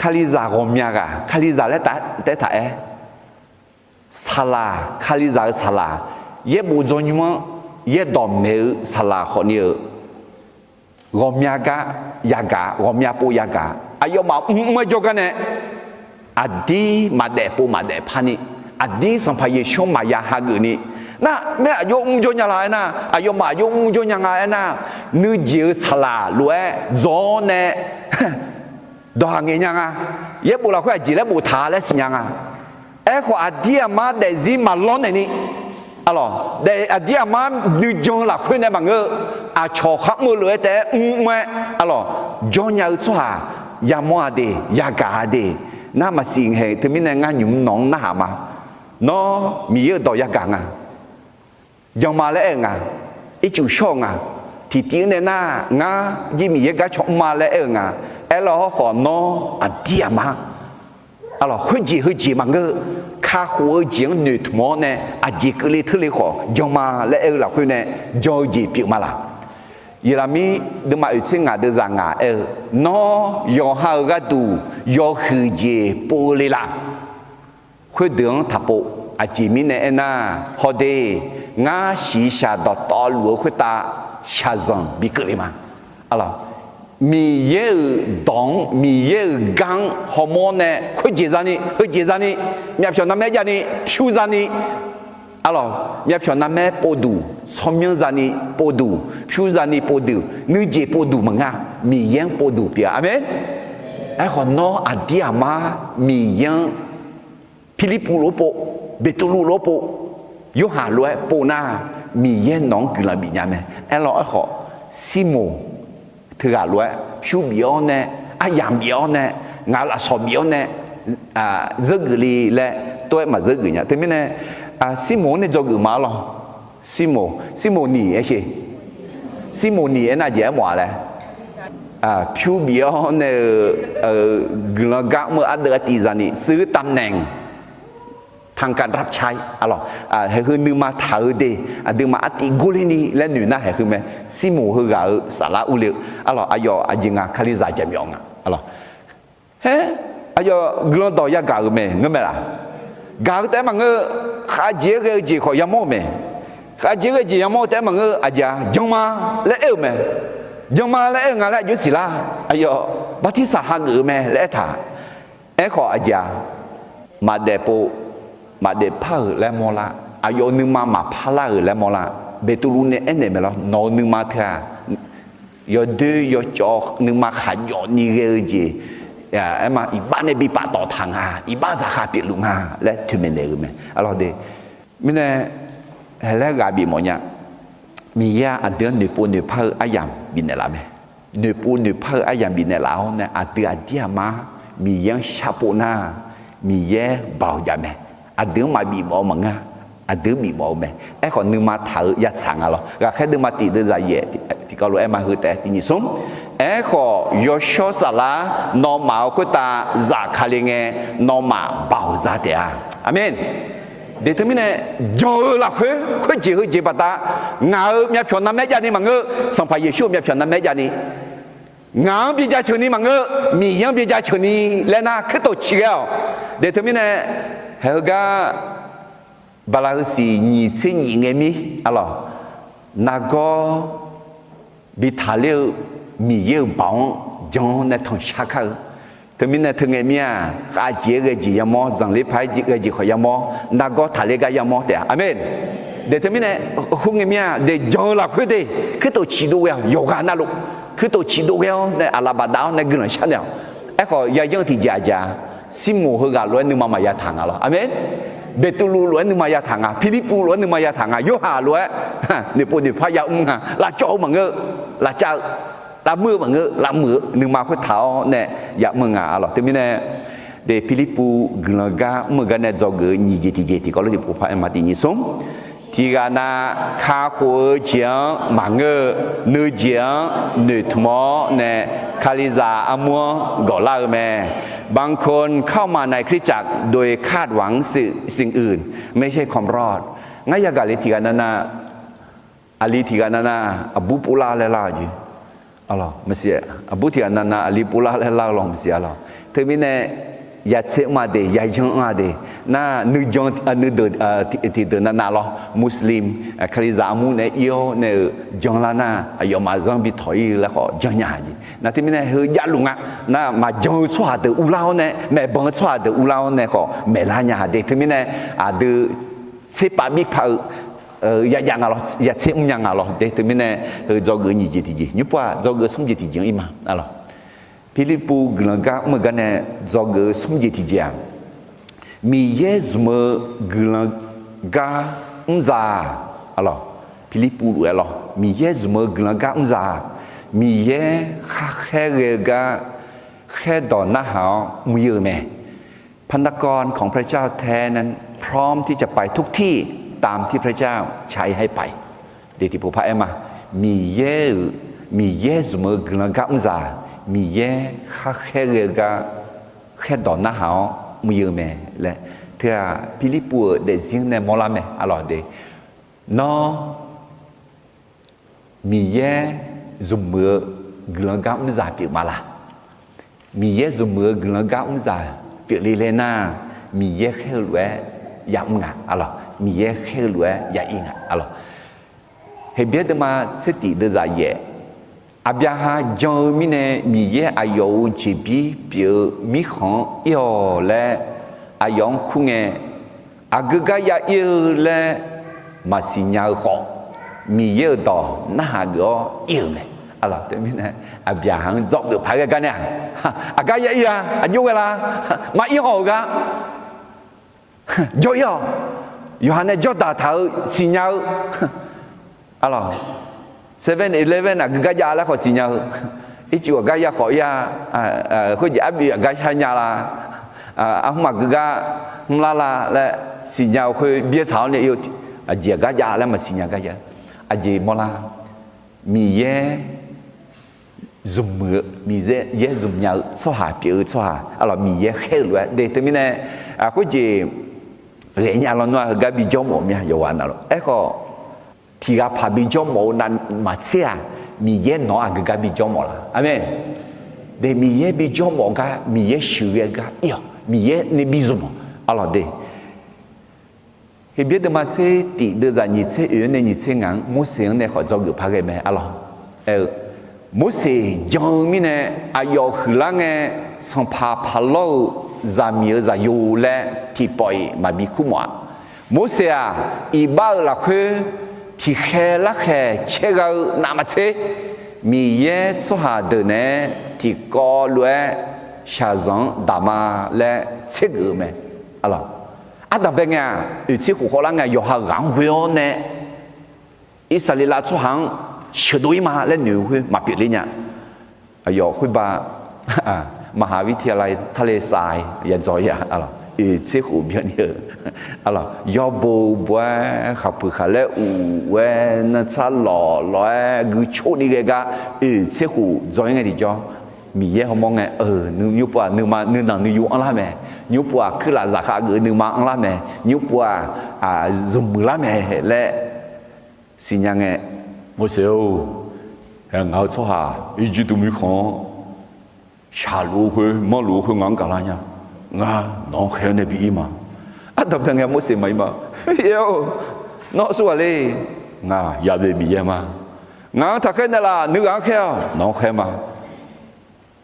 คาลิซาโกมีอะคาลิซาแล้วแต่ถ่ายซาลาคาลิซาซาลาเย่บุญจงมั้งเย่ดอมเนื้อสลาคนนี้รอมยากะยากะรอมยาปูยากะอายุมาไม่จบกันเนี่ยอดีมาเดปูมาเดพานี่อดีสัมภาระชมมายาฮากุนี่นะแม่อายุจงยังไงนะอายุมาอายุจงยังไงนะนื้อเจียวสลาล้วนจอเนี่ยดอกเงี้ยยังไงเย่บุเราค่อยจีแล้วบุทาแล้วสิยังไงขออดีมาเดซีมาล้อนนี่alors des adia mam nu jong la khuen na bang a cho khak mu lue te me alors jong nya chwa ya mo de ya ga de na ma sing he te min nga nyum nong na ma no mi ye do ya ga nga jong ma le nga i chu sho nga ti ti ne na nga ji mi ye ga cho ma le nga elo ho no adia ma alors hơi gì mà ngơ khá khổ diễn nữ thmo nè à chỉ cứ lấy thứ lấy khó do mà lẽ là khuyên nè do gì biểu mà là vậy là mi đừng mà chuyện ngà đưa ra ngà nó do hai cái tù do hơi gì bù lì là khuyên đường tháp bộ à chỉ mi nè na họ đi ngà xí xa đó to lúa khuyên ta xa dần bị cứ lì mà alorsมีเยอะดองมีเยอะกังฮอร์โมนเนี่ยคุยจีจานี่มีอะไรนั่นแม่จานี่ผิวจานี่อะไรมีอะไรนั่นแม่ปวดูสมยังจานี่ปวดูผิวจานี่ปวดูนื้อเจปวดูมั้งอ่ะมียังปวดูเปียอาเมนไอ้คนน้ออดีอามามียังฟิลิปปูโลโปเบตูลูโลโปยูฮาลวยโปนามียังน้องกุลาบิญญาเมไอ้เราไอ้ขอซิโมthứ gà lúa phiêu biểu nè yam biểu nè ngã là sò biểu nè rất gửi lệ tôi mà rất gửi nhá thế nên nè Simon này cho gửi má lo Simon nỉ ấy chứ Simon nỉ ấy là gì mà lẽ phiêu biểu nè gửi gạo mà ăn được tí ra nỉ xứ tam nèngทางการรับใช้อะไรให้คือนึกมาถ่ายดีดึงมาอติกุลินีและหนูน่าให้คือแม่ซิมูคือกาสาระอุเลียอะไรอายออาจิงาคาลิซาเจมิองอะไรเฮ้อาย yo glon do ya ga me ngme la ga te ma nge kha je ge ji kho ya mo me kha je ge ji ya mo te ma nge a ja jong ma le e me jong ma le nga la ju si la ayo ba ti sa ha nge me le tha e kho a ja ma de po ma de pa le mo la ayo nu ma pa la le mo la be tu lu ne ene me la no nu ma tha yo de yo cho nu ma kha yo ni ge ji ya em mà iban này bị bắt tỏ thằng à iban ra khác biệt luôn à lấy thứ mình này mà alors de mình này lấy gà bị mọi nhà mình ya ở đây nửa nửa phơi ayam bị này làm nửa phơi ayam bị này lão này ở đây dia mà mình yang sapona mình ya bảo ya mẹ ở đây mà bị bỏ mà nga ở đây bị bỏ mẹ ấy còn nửa mà thở ya sang à lo gà khác nửa mà tì đưa ra ye thì kalau em mà hơi té thì nhỉ sống ấy có Yoshua Sala nó mà khuyết ta giả khá lên nghe nó mà bảo ra thế à amen để thế này giờ là khuyết chỉ bắt ta ngã nhập chọn năm mấy gia đình mà ngơ xong phải Yeshua nhập chọn năm mấy gia đình ngã bị gia chọn đi mà ngơ mi yang bị gia chọn đi lên na khuyết tổ chỉ ao để thế này hệ ga bà la si nhị thế nhị nghe mi alo nago bị thả liêu mi yêu bảo trong này thằng sát khờ, thì mình này thường ngày mía, cái gì cái gì yam mò, rằng lấy phải cái gì khỏi yam mò, na có thà lấy cái yam mò đấy, amen. để thì mình này không ngày mía, để cho là khuyết đi, cái tổ chỉ đồ cái, yoga na lúc, cái tổ chỉ đồ cái, này Alabama này cái này sao nào, ấy có gia dân thì già, sim mù hơi gà luôn nhưng mà ya thằng à lo, amen. Betulu luôn nhưng mà ya thằng à, Philippu luôn nhưng mà ya thằng à, Yoha luôn, nếu bố đi phải ya à, là cho mà ngơ, là chợ là mưa mà ngơ là mưa nhưng mà khuyết tháo nè dạ mưa ngả rồi thì mình nè để Philippu gần ga mưa gần này do người nhị gì có lúc thì phải mà thì nhị sống thì ga na khá khổ chiang mà ngơ nữ chiang nữ thmo nè Khaliza amua gọi là mẹบางคนเข้ามาในคริสตจักรโดยคาดหวังสิ่งอื่นไม่ใช่ความรอดงั้นอย่ากาลิทีกันนะอาลิทีกันนะบุปุลาเลลาจีAllah mesti abu ti anana ali pula la long mesti Allah termine ya cema de ya jong ade na nu jong nu de ti de na lo muslim khaliza amu ne yo ne jong la na ayo ma zang bi thoi la kho jong nya ji na termine hu ya lunga na ma jong chwa de u lao ne me bong chwa de u lao ne kho me la nya de termine a de se pa bi pa ya yang alo ya cem yang alo deh tu mana do ge ni je ti je ni pa do ge som je ti je ima alo Philippu gelaga megane do ge som je ti je mi yezme gelaga umza alo Philippu lu alo mi yezme gelaga umza mi ye kha khe ga khe do na hao mu ye me พันธกรของพระเจ้าแท้นั้นพร้อมที่จะไปทุกที่ตามที่พระเจ้าใช้ให้ไปเดติปุพะเอมามีเยสมกลกัมซามีเยข้าแค่เรือกาแค่ดอนน้าหาวมือแม่และเธอพิลิปัวเดซิงในมอลาแม่อร่อยเดนอมีเยซุมมือกลกัมซาเปียมาละมีเยซุมมือกลกัมซาเปียลีเลนามีเยแค่รวยยามงาอร่อยมีเยแค่รวยยาอิงอ่ะอร่อยเฮเบียดมาสติเดซาเยอาบยาฮาจอมิเนมีเยอายุจีบีเปียมีของยอและอายองคุงเงอากกายาเอและมาสิญาขอมีเยต่อน่าก็เอเลยอะไรแต่มิเนอาบยาฮังจอกเดือดพายกันเนี่ยอากายาเออายุเวลามาอีหอกะจ่อยอยู่หันในจอดตาเท้าสิญาอะไร7-11 agak lah kau sinyal. Itu agak kau ya, kau jadi abi agak hanya lah. Ahmad agak melala lah sinyal kau biar tahu ni yo, aje agak lah masih sinyal agak. Aje mola, miye zoom miye zoom nyal soha piu soha. Alah miye helu. Deh termine aku je, renya alam nuah agak bijom omnya jawan alam. Kauที่กับพาบิจอมอนันมาเสียมีเย็นน้ออักกาบิจอมอละอาเมน để mi ye bị cho mong cái mi ye sửa cái yêu mi ye ne bị dùng alors để thì biết được mà sẽ tỷ được ra nhị sẽ ở này nhị sẽ ngang mỗi sáng này họ cho người phá cái mẹ alors mỗi sáng trong mi này ayo khử lăng nghe sang phá lâu ra mi ra yêu lẽ thì bồi mà bị khu mỏ mỗi sáng bao là khơi thì khe lá khe chế gạo nằm chế mi ye số hà đời này thì có lúa xa rong đàm mà lẽ chế gạo mẹ alors đặc biệt nha, ở trên khu vực là有下人会呢，以色列那出行学对嘛，那牛会嘛别的呢，有会把มหาวิทยาลัยทะเลทรายยันจอยอะอะไรที่หูเบียนเยอะอะไรยอบูบัวขับผือขาเล่อูเวนั่นซาหล่อร้อยกูโชนี่ก็ที่หูจอยไงดิจ้อมีเยอะเขามองไงนึกยุบว่านึกมานึกหนังนึกยุอันละแม่ยุบว่าคือหลานราคาเกินนึกมาอันละแม่ยุบว่าซุ่มมือละแม่และสิ่งยังไงโมเสลแห่งเอาชั่วหาอีจิตุมิของชาลูคุยมอลูคุยงั้นกันละเนี่ยงาน้องเขียนในปีมาแต่เป็นไงโมเสลไม่มาเดี๋ยวน้องสวยเลยงาอย่าไปมีเยอะมางาถ้าแค่นั้นละนึกอ่ะแค่น้องเขียนมา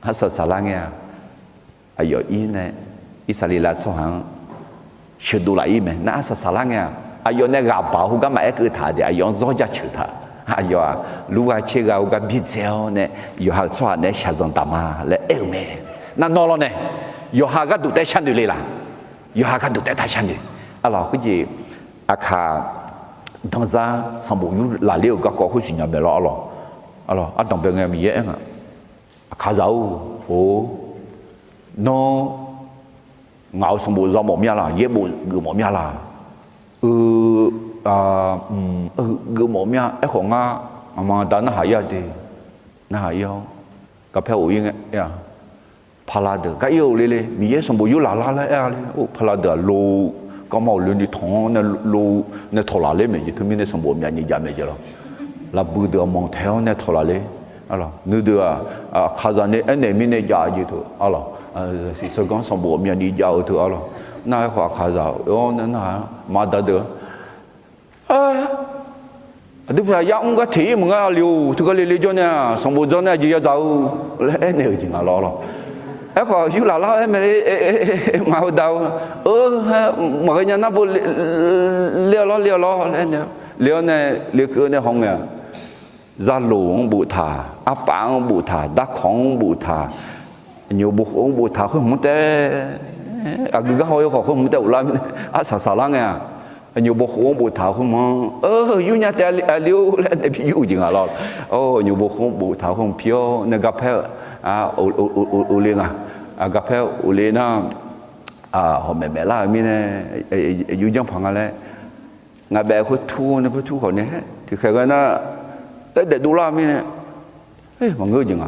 ฮัสสาลังเนี่ยอายุอีเนี่ยอิสราเอลส่งเชื่อดูละอีไหมน่าฮัสสาลังเนี่ยอายุเนี่ยกับบ่าวเขาก็มาเอกท่าเดียอายุร้อยจะเชื่อท่าอายุรู้ว่าเชื่อเขาก็พิจารณาเนี่ยอยู่หาส่วนเนี่ยชาจังตามาและเอวเมนั่นนอลเนี่ยอยู่หาก็ดูแต่ฉันดูเลยล่ะอยู่หาก็ดูแต่ท่าฉันดูอะไรคือจีอาคา当时上部有哪里有个高会训练没了อะไร当兵嘅มีเยอะอ่ะข้าเจ้าโอ้น้องเงาสมบูรณ์เราหมดมีอะไรเย็บบุกหมดมีอะไรกูหมดมีไอ้ของมาตอนนั้นหายดีน่าหายกับเพื่อนยังไงพลาดก็อยู่เลยมีเยอะสมบูรณ์อยู่หลายเลยโอ้พลาดโลก็มาเรื่องนี้ท้องเนี่ยโลเนี่ยทรเลยไม่ยี่ทุ่มนี่สมบูรณ์อย่างนี้ยังไม่เจอแล้วบูเดือมองแถวเนี่ยทรเลยalors nous deux khazane ene mine ja ji to alors si so gon so bo mia ni ja to alors na khwa khaza o na ma da de du fa ya un ga thi mu ga liu tu ga le jo na so bo jo na ji ya za u le ene ji nga lo ai khwa yu la la me ma ho da ma ga nya na bo le lo le ne le ke ne hong ya gia lũ bù thà áp bảng bù thà đắc khong bù thà nhiều bù thà không thể cứ cái hồi không thể làm xả lăng à nhiều bù thà không yêu nhà ta liu lên để yêu gì ngà lo nhiều bù thà không phiêu nên gặp phải u lên gặp phải u lên họ mẹ la mi này yêu dân phẳng là ngà bé có thu họ này thì cái nó để đủ la mi nè, mà ngơ chừng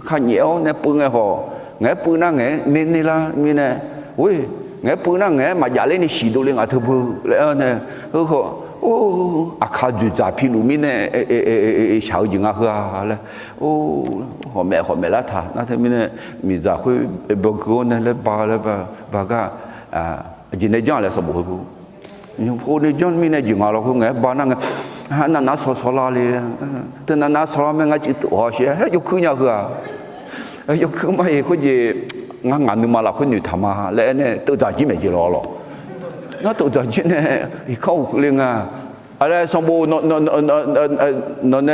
khai nhiễu nè bưng nghe họ nghe bưng na nghe nên la mi nè, ui nghe bưng na nghe mà giả lên đi xì đồ lên à thưa bự lẽ nè, họ khai du giả phi lù mi nè, xào chừng hơ là, họ mẹ lá thà, na thế mi nè, mi giả khơi bơ gô nè lẽ ba cái chỉ này giang là sao bự bự, nhưng phụ này giang mi nè chừng là không nghe ba na nghe na so la le te na so la me nga chi to ho she yo khu nya ga yo khu ma ye ko ji nga nu ma la ko nu tha ma le ne to za ji me ji lo nó to za ji ne i khau le nga ale song bo no ne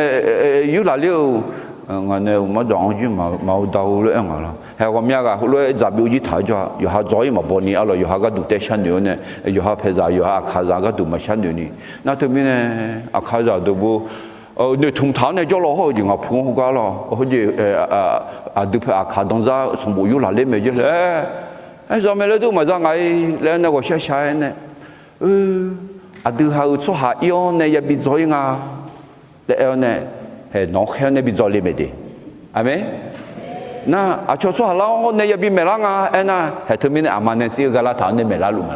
yu la liu nga ne ma dong ji ma dao le nga la ha ko mya ga lo za biu ji tha jo yo ha zo yi ma bo ni alo yo ha ga du te shan ne yo ha phe za yo ha kha za ga du ma shan ni na to mi ne a kha za do bo ne thung thao ne jo lo ho ji nga phu ho ga lo ho ji du phe a kha dong za song bo yu la le me ji le zo me le du ma za ngai le na ko sha sha ne du ha u so ha yo ne ya bi zo yi nga le ne he no khe ne bi zo le me de amen na cho số lao này bị mẹ lang à na hệ thống mình à mà nên xí cái là thằng này mẹ lá luôn mà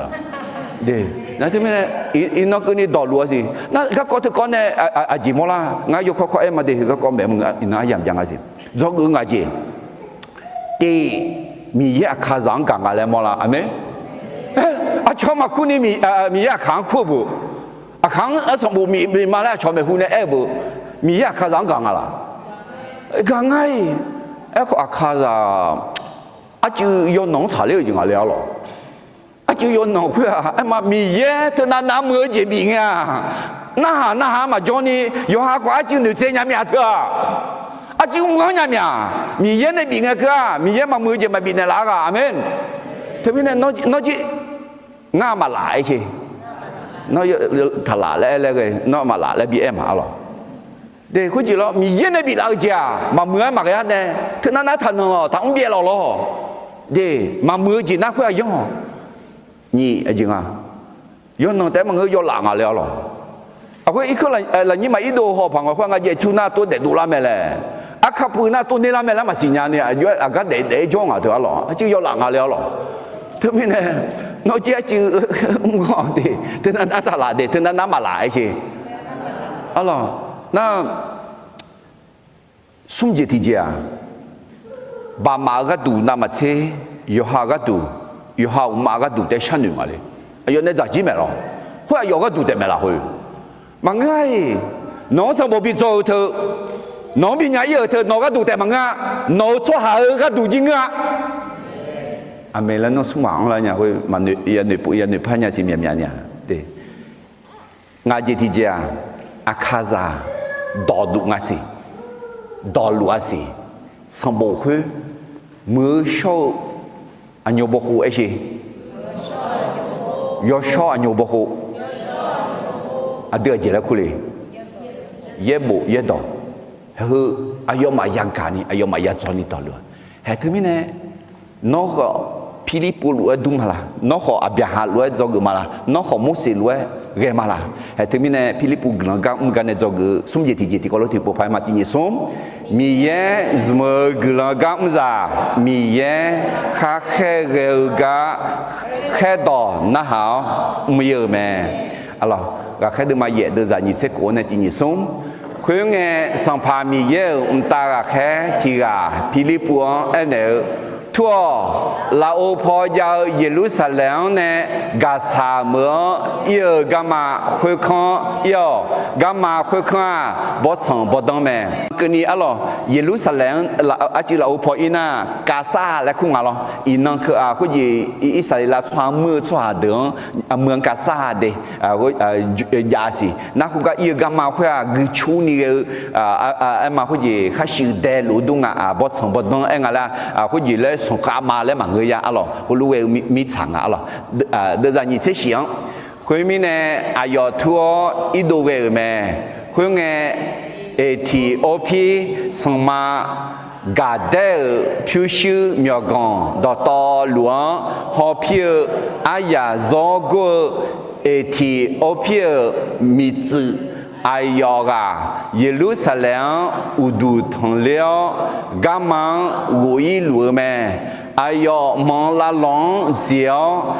đi na thế mình nó cứ đi đòi lúa gì na các con này gì mà la ngay vô khó em mà đi các con mẹ mình nó làm chẳng gì do người ngay gì มีเยอะข้าสังกังอะไรมอละอเมนชอบมาคุณนี่มีเยอะขังคู่บุขังสมบูมีมาแล้วชอบไปคุณเนี่ยบุมีเยอะข้าสังกังอะไรกังไงก็ข้าจะจะยนน้องถ่ายเรื่องอะไรหรอจะยนน้องเพื่อมามีเยอะเท่านั้นน้ำมือจะบิงอ่ะ那哈嘛，叫你有哈瓜就你这样面的，就我那面，米耶那边个，米耶嘛没就嘛边的那个，阿门。特别呢，那就俺嘛来去，那要他来那个，那嘛来边嘛了。对，估计了米耶那边那家，嘛没嘛个样呢，他那他弄了，他唔别了咯。对，嘛没就那块用，你阿姐啊，要弄แต่มัน要冷啊了咯。aku ikut lah ni mai itu ho pang aku ngaji tuna tu de dula mele akapuna tu ni la mele masih nyani ajo agak de jong ah tu alo ju yo lang ah le lo tu mi ne no ji ju ngo de tenan ata la de tenan na ma la chi alo na sum je ti ja ba ma ga du na ma che yo ha ga du yo ha ma ga du de shan nu ma le ayo ne za ji me lo ho yo ga du de me la ho mà ngay nó sao bộ bị rồi thơ nó bị nhảy ở thơ nó có đủแต่mà ngã nó cho hà có đủ gì ngã à mày là nó xuống mạng là nhà thôi mà người phá nhà chỉ miệng nhà để ngã gì thì giờ akaza đỏ đủ ngã gì đỏ lúa gì xong bộ khơi mưa sâu anh nhiều bộ khu ấy gì do sâu anh nhiều bộ khu ada je lah kuli ye bu ye do hu ayo ma yang kani ayo ma ya zoni to lu he tu mi ne no ko philipu lu dum hala no ko abia lu jog mala no ko musi lu ge mala he tu mi ne philipu glang ga ne jog sum je ti ko lo ti po phai ma ti ni sum mi ye zmo glang ga za mi ye kha khe ge ga khe do na hao mi ye me alors và khai được mà dễ được giải như thế của này chỉ như sống khuyên nghe sang phàm mi dễ ta là khai thì là Philippines anh ấy thua là ô phò giáo Jerusalem này Gaza mưa yêu gamma khuyên con yêu gamma khuyên con bớt sang bớt đông mẹ cái này alo Jerusalem là chỉ là ô phò ina Gaza là không alo ina cái cái gì Israel là xóa mưa xóa đường mưa Gaza đấy giá gì na cũng cái yêu gamma khuyên cái chú này em mà cái gì khai sử đề lúa đông bớt sang bớt đông anh là cái gì lấy song cá mà lấy mà người ya alo, hulu mi chang alo, đưa ra như thế xiang, khuyên mi nè ayo thua ido về mẹ, khuyên nghe Ethiopia sang mà gà đeo phiêu sư miao gong đo to luang họ phiêu aya do go Ethiopia mi zi ayoga Jerusalem udu thong leo gamang gui lu me ayo mong la long jiao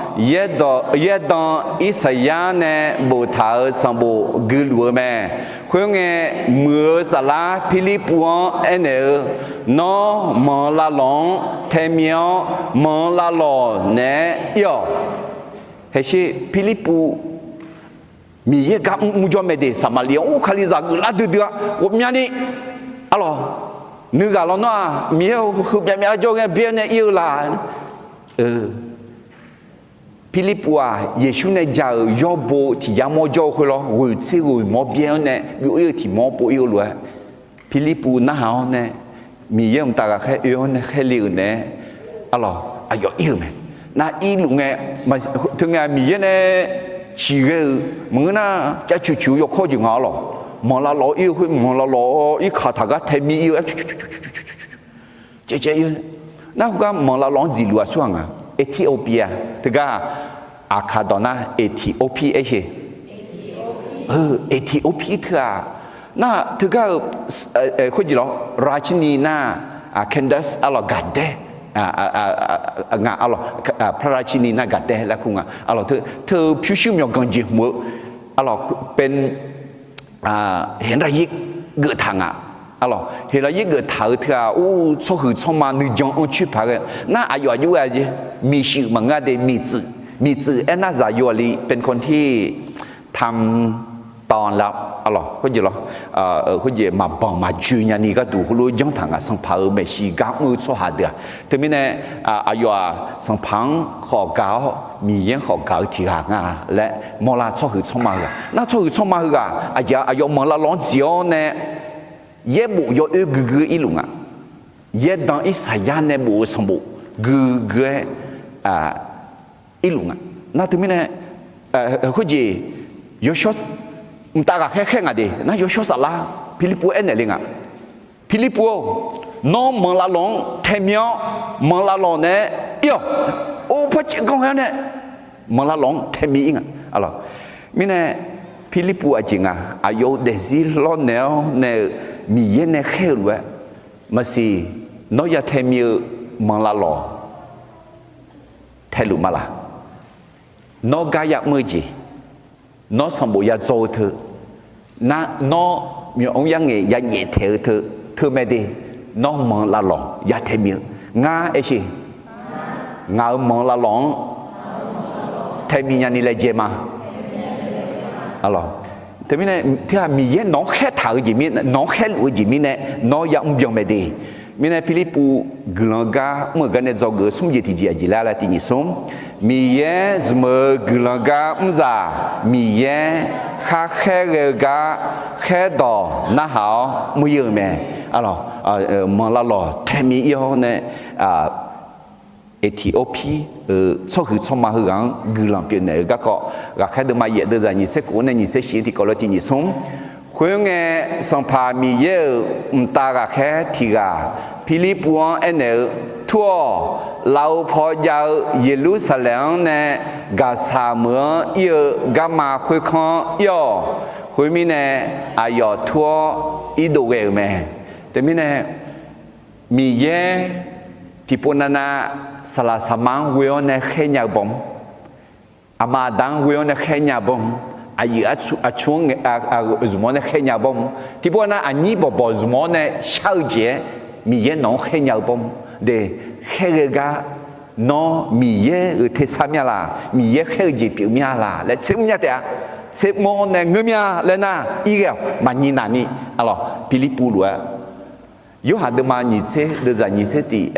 yedan Isaiah ne bo tha sang bo gu lu me khuyên nghe mưa sala Philippines ene no mong la long themiao mong la lo ne yo he shi Philippines mi ye ga mu jo me de Samaria o khali za gu la de de wo mya ni alors nu ga lo no mi ye hu mya jo ge bien ne yêu la Philippines Yesu ne ja yo bo ti ya mo jo ho lo ru ti ru mo bien ne yu yu ti mo bo yu lo Philippines na ha ne mi ye ta ga khe yu ne khe li ne alors ayo yêu me na i lu nge ma thu nge mi ye ne chỉ cái mưa na chỉ chủ yếu khó chịu ngáo rồi mà là lo yêu mà là lo ít khát thà cái thêm yêu chế yêu na cái mà là lo gì luôn xuống à Ethiopia thì cái Akadona Ethiopia ấy chứ Ethiopia thì à na thì cái khó chịu lo Rajini na Candace alo gadde ngà alo Prarachini na gadde la kunga alo thơ phiêu siêu miao gang ji mu alo เป็นเห็นระยิกเกิดทาง alors et là il个头条哦说很匆忙你讲我去拍个那อายุอายุมีชื่อมันก็ได้มีจื่อเอ็นน่าจะอยู่aliเป็นคนที่ทำตอนแล้วalorsก็อยู่หรอก็อยู่มาบังมาจูเนี่ยนี่ก็ดูเขารู้ยังทางสังพารไม่ชีก้าวมือชั่วหาเดียแต่ไม่แน่อายุสังพังขอก้าวมีเยี่ยงขอก้าวที่หางาและมอลาชั่วหือชั่วมาน่าชั่วหือชั่วมาหืออายุมอลาล้อนเจียวเนี่ยเย่บุยอกืออีลุงเย่ดังอิสายานเนี่ยบุสมบุกืออีลุงน่าถึงไม่แน่ก็อยู่ยศมตากแค่ไงดีน่ายศสัลลาพิลิปูเอ็นเนี่ยลิงพิลิปูน้องมังลาลงเทมียมังลาลงเนี่ยเยอะโอ้พอจิกงเนี่ยมังลาลงเทมีอิงอะไรมิเนี่ยพิลิปูจริงอายุเดซิลอนเนี่ยเนี่ยมีเย็นเนี่ยแค่รู้ว่ามาสิน้อยเทมีมังลาลงเทลุมาละน้องกายมือจีnó xong bộ ya dâu thơ nó miệng ông yang nghe ya nhẹ theo thơ mẹ đi nó mong là lòng ya theo miệng ngã ấy gì ngã mong là lòng theo miệng nhà này là gì mà alo thế mình này thế là miệng nó khét thở gì miệng nó khét lụi gì miệng này nó ya ông dùng mẹ đi mình này Philippu gulanga mà cái này do cái sum gì thì gì là thì nhị sum miệng zme gulanga mza miệng khá khé ga khé đỏ na hảo muy nhiều mẹ alo mà là lò thêm miệng này Ethiopia sau khi xong mà hư gắng gulang biển này các cọ các khai được mà dễ được ra nhị sẽ cố này nhị sẽ xí thì có là thì nhị sum khuyên nghe sang phá mi yêu ta gà khé thì gà Philippuan anh thua lâu phò giáo Jerusalem nè gà sa mưa yêu gà mà khuyên con yêu khuyên mi nè yêu thua ý đồ về mẹ thế mi nè mi ye Philippuana sala samang quê nè khé nhà bông ama đang quê nè khé nhà bông ayi achung zumone khenya bom tibona ani bobo zumone shauje miye no khenya bom de khega no miye te samyala miye kheji pyumyala le chimnya te se mo ne ngumya le na igel mani nani alors Philippu lua yo hadema ni se de za ni se ti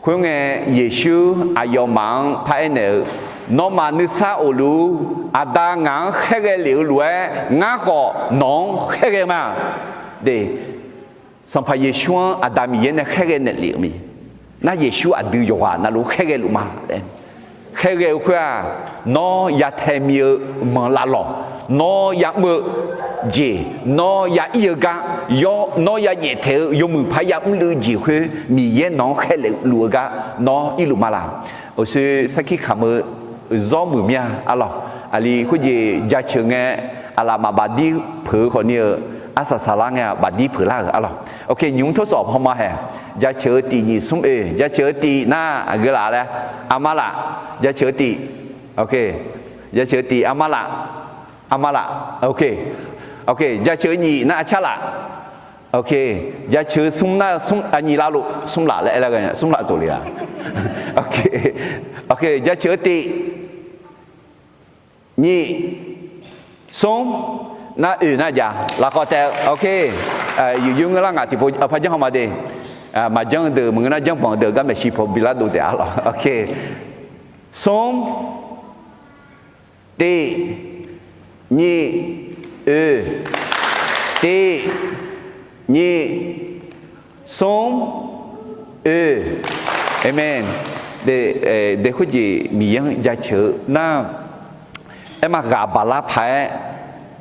khwenge Yesu ayomang phaene nó mà như sao ở lu ada ngang khai cái liu lúa ngang cỏ nong khai cái mà để xong phải Giêsu ada mi yên khai cái nét liu mi na Giêsu adu yoga na lu khai cái lu mà khai cái khoa nó ya thêm nhiều mà là lọ nó ya mơ gì nó ya yêu ga yo nó ya nhẹ theo yo mừng phải ya lưu gì khoe mi yên nó khai lúa ga nó ilu mà là ở xưa sau khi khám do mưa mía alo ali khu gì gia trưởng nghe ala mà bà đi phở còn nhiều asa sala nghe bà đi phở là alo ok nhúng thốt sọp không mà hè gia trưởng tì nhị sum gia trưởng tì na cái là đấy amala gia trưởng tì ok gia trưởng tì amala ok gia trưởng nhị na chala ok gia trưởng sum na sum nhị la lu sum la lại là cái sum la rồi à ok gia trưởng tì nhị sông na na giờ là có thể ok dùng cái là ngã thì phải chẳng mà đi mà chẳng được mình nói chẳng bằng được cái mà chỉ phải bị lá đồ để à ok sông tị nhị tị nhị sông amen để cái gì mình giải chữ na em mà gà bà lá phải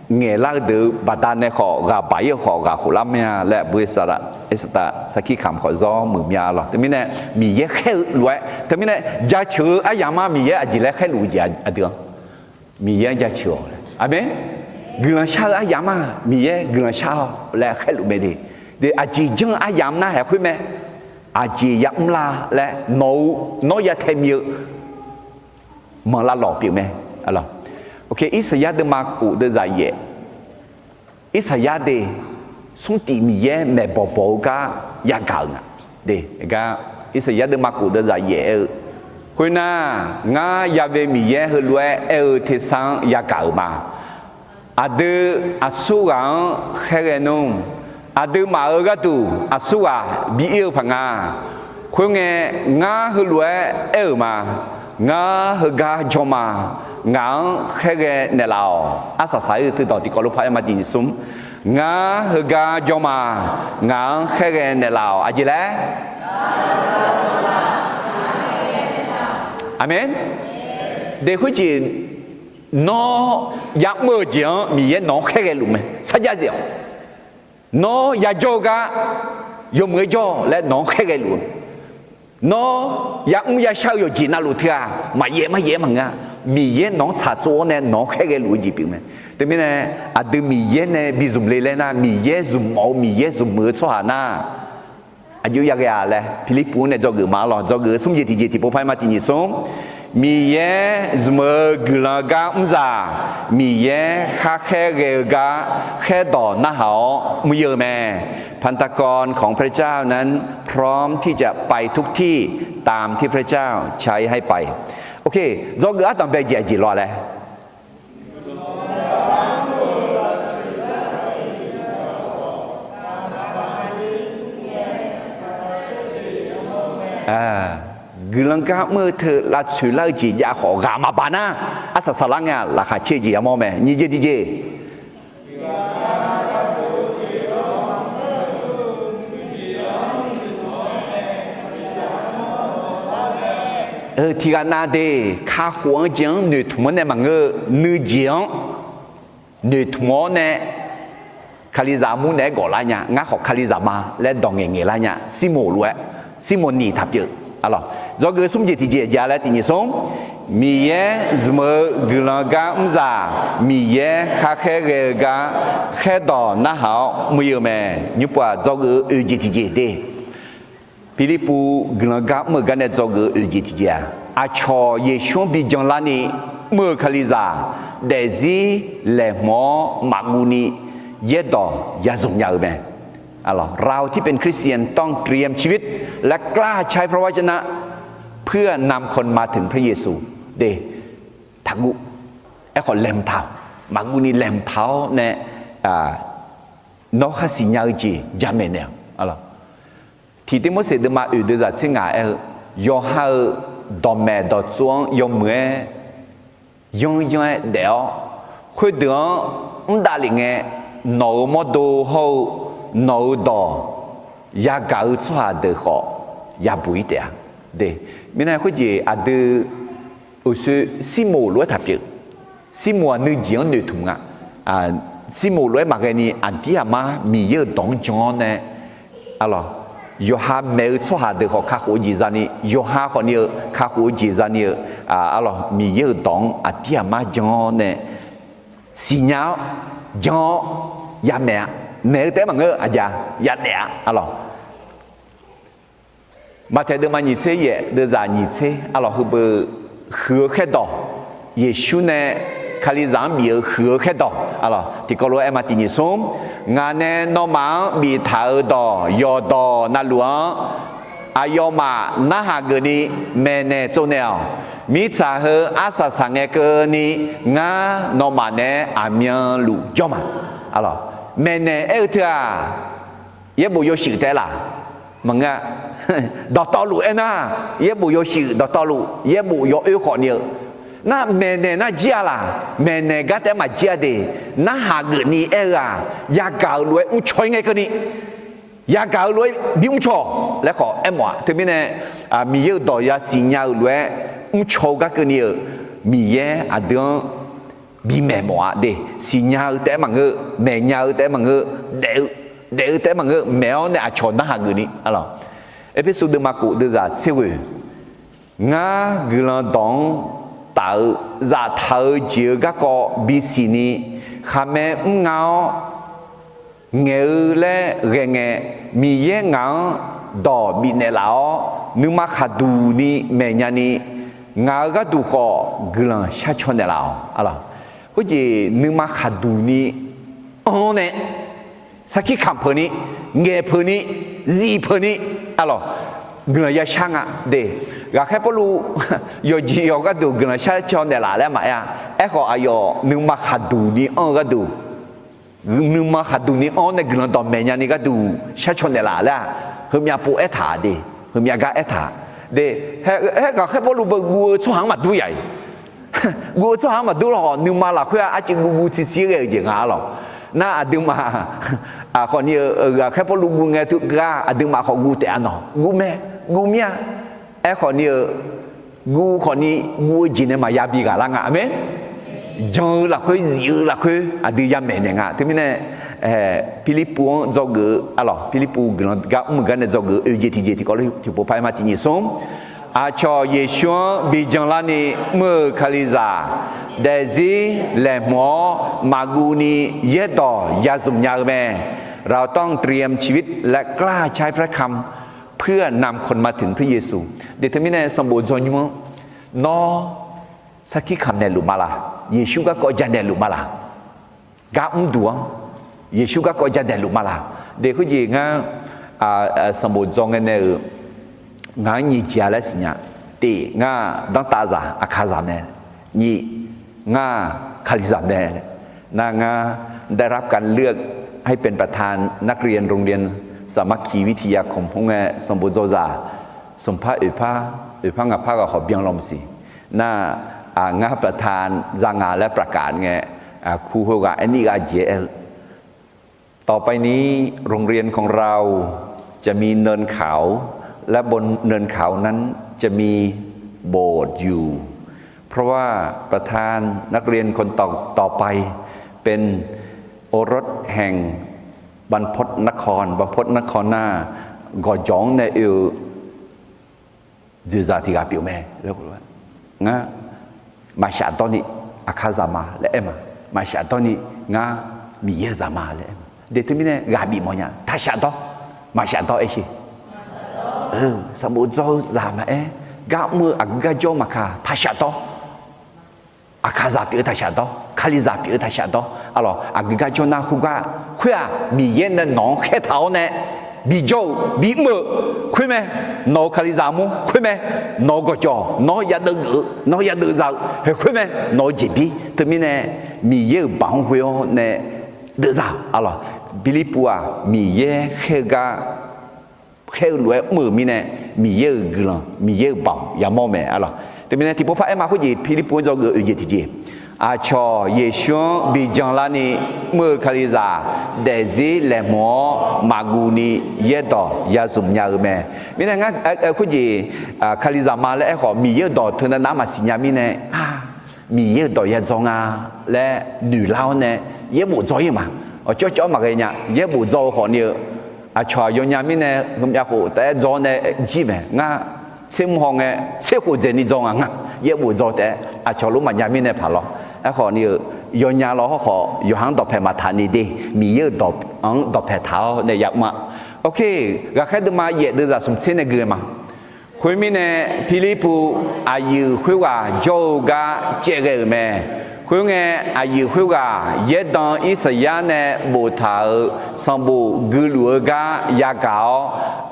nghe là được bà ta này họ gà bảy họ gà khổ lắm nha lẽ bữa sau đó sau khi khám họ do mượn nhà rồi thế mình này mình dễ khai lúa thế mình này giá chữ ai làm mà mình dễ gì lại khai lúa gì à được mình dễ giá chữ amen gương sao ai làm mà mình dễ gương sao lại khai lúa đi để à chỉ chẳng ai làm na hay khuyên mẹ à chỉ làm là lẽ nói ra thêm nhiều mà là lọ biểu mẹ alo ok Isaiah de maku de zaye Isaiah de 松地米耶没宝宝个也搞呢，对，个意思也得马古的在也，会呢，我也为米耶和来天上也搞嘛，苏人黑人弄，马个都苏比尔朋啊，会呢，我和来嘛，我和个做嘛。ngang khege nelao asa sai tu dot ko lu phai ma ti sum nga hega joma ngang khege nelao aji le amen de hu ji no ya mo jiang mi ye no khege lu me sa ja jiao no ya jo ga yo mo jo le no khege lu no ya ya shao yo ji na lu thia ma ye ma nga mi ye nong cha zo ne nong khe ge lu ji ping me de mi ne a de mi ye ne bi zum le na mi ye zum mo mi ye zum mo cho ha na a yu ya ga le philippu ne zo ge ma lo zo ge sum ji ti po phai ma ti ni sum mi ye zum ge la ga za mi ye kha khe ge ga khe do na hao mu ye me พันธกรของพระเจ้านั้นพร้อมที่จะไปทุกที่ตามที่พระเจ้าใช้ให้ไปโอเคจอกอัตตามไปจีรอเลยกลังกาเมื่อเธอละชุลจียาขอกามาบานะอาศัยสลังอ่ะราคาเชี่ยจียามอแม่นี่เจดีเจที่กันนาเดข้าหัวจังหนึ่งทุ่มเนี่ยมังหนึ่งจังหนึ่งทุ่มเนี่ยคาลิซามูเนี่ยก่อนละเนี่ยงั้นขอคาลิซามาและดองเงี้ยละเนี่ยซิโมล้วนซิโมนี่ทับเยอะอะไรจอกสุ่มจีที่เจียแล้วที่นี่ส่งมีเย่สมกลังกาอุซามีเย่ข้าแค่เกกาแค่ดอน่าหาไม่เยอะแม่ยุบว่าจอกจีที่เจียเดฟิลิปปูกลังกาเมื่อกันเนี่ยจอกจีที่เจียอาชอเยชวงบิจังลานีเมื่อคาลิซาเดซีเลหมอมากูนีเยดอยาส่งยาแม่อะไรเราที่เป็นคริสเตียนต้องเตรียมชีวิตและกล้าใช้พระวจนะเพื่อนำคนมาถึงพระเยซูเดทักุไอ้คนเลมเท้ามากูนีเลมเท้าเนี่ยนกขสิญญาจีจำเมเนลอะไรที่ที่มุสลิมมาอื่นเดือดสิ่งอะไรยอฮาดอมแม่ดอจวงยอมเมื่อยองยองเดียวคุยเดือดดาลิงเงโนมดูเขาโนดอยากเกิดชัวเดือเขาอยากบุยเดียเดไม่น่าคุยจีอาดูอุสุซิโมล้วนทับจิซิโมนึกจีนนึกถุงซิโมล้วนมาแค่นี้อันที่อามามีเยอะดองจอนเนี่ยอะไรยอฮาเมื่อชัวเดือเขาข้าหัวจีจานี่ยอฮาคนนี้ข้าหัวจีจานี่อะไรมีเยอะดองอันที่อามาจอนเนี่ยสิญญาจอนยาแม่เนื้อแต่มังอาจารย์ยัดเนี่ยอะไรมาเทเดมาหนีเสียเดือดหนีเสียอะไรคือเบอร์หัวแค่ดอกเยซูเนี่ยคาลิซามบีหัวแค่ดอกอะไรที่ก็รู้เอ็มาตินิสมงานเนี่ยน้องมังบีถ่ายดอกยอดอกนั่นหลวงอายอมาหน้าหากนี้แม่เนี่ยโจเนลมิจฉาเหรออาสาสังเกตนี้งาน้องมันเนี่ยอามีลูจอมาอะไรแม่เนี่ยเอเธอ也不有许的啦，มึงอะ道路哎呐，也不有许道路，也不有有可能。那แม่เนี่ยน่าเจ้าล่ะแม่เนี่ยก็แต่มาเจ้าดีน่าหาเงินนี่เออยากเก่ารวยอุ้งช่วยไงกันนี่อยากเก่ารวยบิวช่อแล้วขอเอ็มว่าถึงแม้เนี่ยมีเยอะต่อยาสิญญารวยอุ้งช่อก็กันนี่มีเยอะอ่ะเดี๋ยวบีแม่หมอเดสิญญาแต่มังแม่ญาแต่มังเดแต่มังแมวเนี่ยชนน่าหาเงินนี่อะไรเอพิสูดมากูเดือดเสียวงาเกลันดองต่อจะเท่าเจียก็บิสินีข้าแม่เงาเงาเล่เงยมีเยเงาดอบินเนลาวนึกมาขัดดูนี่แม่ญานี่งาก็ดูขอกลันชาชนเนลาวอะไรก็จะนึกมาขัดดูนี่อ๋อเนี่ย สักที่คำเพนี้เงยเพนี้จีเพนี้อะไรเงยช่างอ่ะเด็กแค่พอรู้ยอจียอก็ดูเงยช่างชอนเดล่าแล้วมาอ่ะก็อายอนึกมาขัดดูนี่ก็ดูนึกมาขัดดูนี่เนี่ยเงยตอนเมียนี่ก็ดูช่างชอนเดล่าแล้วเฮมียปูถาเด็เฮมียกถาเด็ก็แค่พอรู้กูช่วงมาดูใหญ่กูช่วงมาดูหรอนึกมาละคุยอาจจะกูซีซีเลยจริงอ่ะหรอน่าดึงมาคนนี้แค่พอรู้กูไงทุกก้าดึงมาของกูแต่อันนอกูแม่กูเมียคนนี้กูคนนี้กูจีนมายาบีกันละงะเมจังละคุยยืละคุยดึงยาเมเนี่ยงะที่มีเนี่ยฟิลิปปินส์จอกอะไรฟิลิปปินส์กับมึงกันเนี่ยจอกเจทีก็เลยที่ผมไปมาที่นี่ส่งชอเยชวนบิจังลานี่มือคาลิซาเดซีเลมอมากูนีเยต่อยาสุมยาแม่เราต้องเตรียมชีวิตและกล้าใช้พระคำเพื่อนำคนมาถึงพระเยซูเดี๋ยวทำไมเนี่ยสมบูรณ์จนยุ่งนอสักที่คำเนี่ยหลุมาละเยซูก็กอจันเนี่ยหลุมาละกาอุ้มตัวเยซูก็กอจันเนี่ยหลุมาละเดี๋ยวคุณยิงสมบูรณ์จงเนี่ยงานยี่เจ้าเลยสิเนี่ยตีงาดังตาซาอาคาซาเมนี่งาคาลิซาเมนางาได้รับการเลือกให้เป็นประธานนักเรียนโรงเรียนสามัคคีวิทยาคมพงศ์สมบูรณ์โจซาสมภางาภาก็ขอเบียงลมสิน่างาประธานจางาและประกาศไงครูเขาว่าอันนี้ก็เจลต่อไปนี้โรงเรียนของเราจะมีเนินเขาและบนเนินเขานั้นจะมีโบสถ์อยู่เพราะว่าประธานนักเรียนคนต่อไปเป็นโอรสแห่งบรรพตนครหน้าก่อจองในดูซาติกาปิวแม่แล้วก็ว่าง่ามาชาตอนนี้อาคาซามาและเอ็มมาชาตอนนี้ง่ามีเยซามาและเอ็มเดี๋ยวที่นี่กาบิมเนี่ยถ้าชาตอมาชาตอเอชิสมุทรจามากามืออักกาโจมาคาถ้าชาตออาคาซาปิถ้าชาตอคาลิซาปิถ้าชาตออะไรอักกาโจนาคุกะคุยมีเย็นน้องแค่เท้าเนี่ยบีโจบีมือคุยไหมน้องคาลิซามุคุยไหมน้องก็จอน้องยาดึงน้องยาดึงจ้าเฮ้คุยไหมน้องจีบีที่มีเนี่ยมีเยอะบางคุยเนี่ยดึงจ้าอะไรบิลิปัวมีเยอะแค่กาแค่รวยมือมีเนี่ยมีเยอะกลังมีเยอะบางอย่ามองแม่อะไรที่มีเนี่ยที่พวกพระเอ็มาคุยฟิลิปปินส์จะเกิดอยู่ที่จีอาชอเยชวนบิจังลานีมือคาลิซาเดซีเลมอมากูนีเยต่อยาสุมยาแม่มีเนี่ยงั้นคุยคาลิซามาแล้วขอมีเยต่อเท่านั้นน้ำมาสิญญามีเนี่ยมีเยต่อยาจงอาและหนุ่ยเล่าเนี่ยเยบุจอยมาจ่อมาเลยเนี่ยเยบุจอขอเนี่ยอาชอยยามีเนี่ยผมอยากขอแต่จอเนี่ยจีแม่งั้นเชื่อมห้องเนี่ยเชื่อหัวใจนี่จงอ่ะเยบุจอแต่อาชอรู้มันยามีเนี่ยผ่านหรอขอนี่ย้อนยาล้อขออยู่ห้างดอกแพมาทานีดีมีเยอะดอกแพเท้าเนี่ยอยากมาโอเคก็แค่ดูมาเยอะดูจากสมเส้นในเกลือมาคุยมีเนี่ยฟิลิปปูอายุคุยว่าโจกาเจเกอแม่คุยไงอายุคุยว่าเยดอนอิสยาเนี่ยบูทาสมบูกุลัวกายากา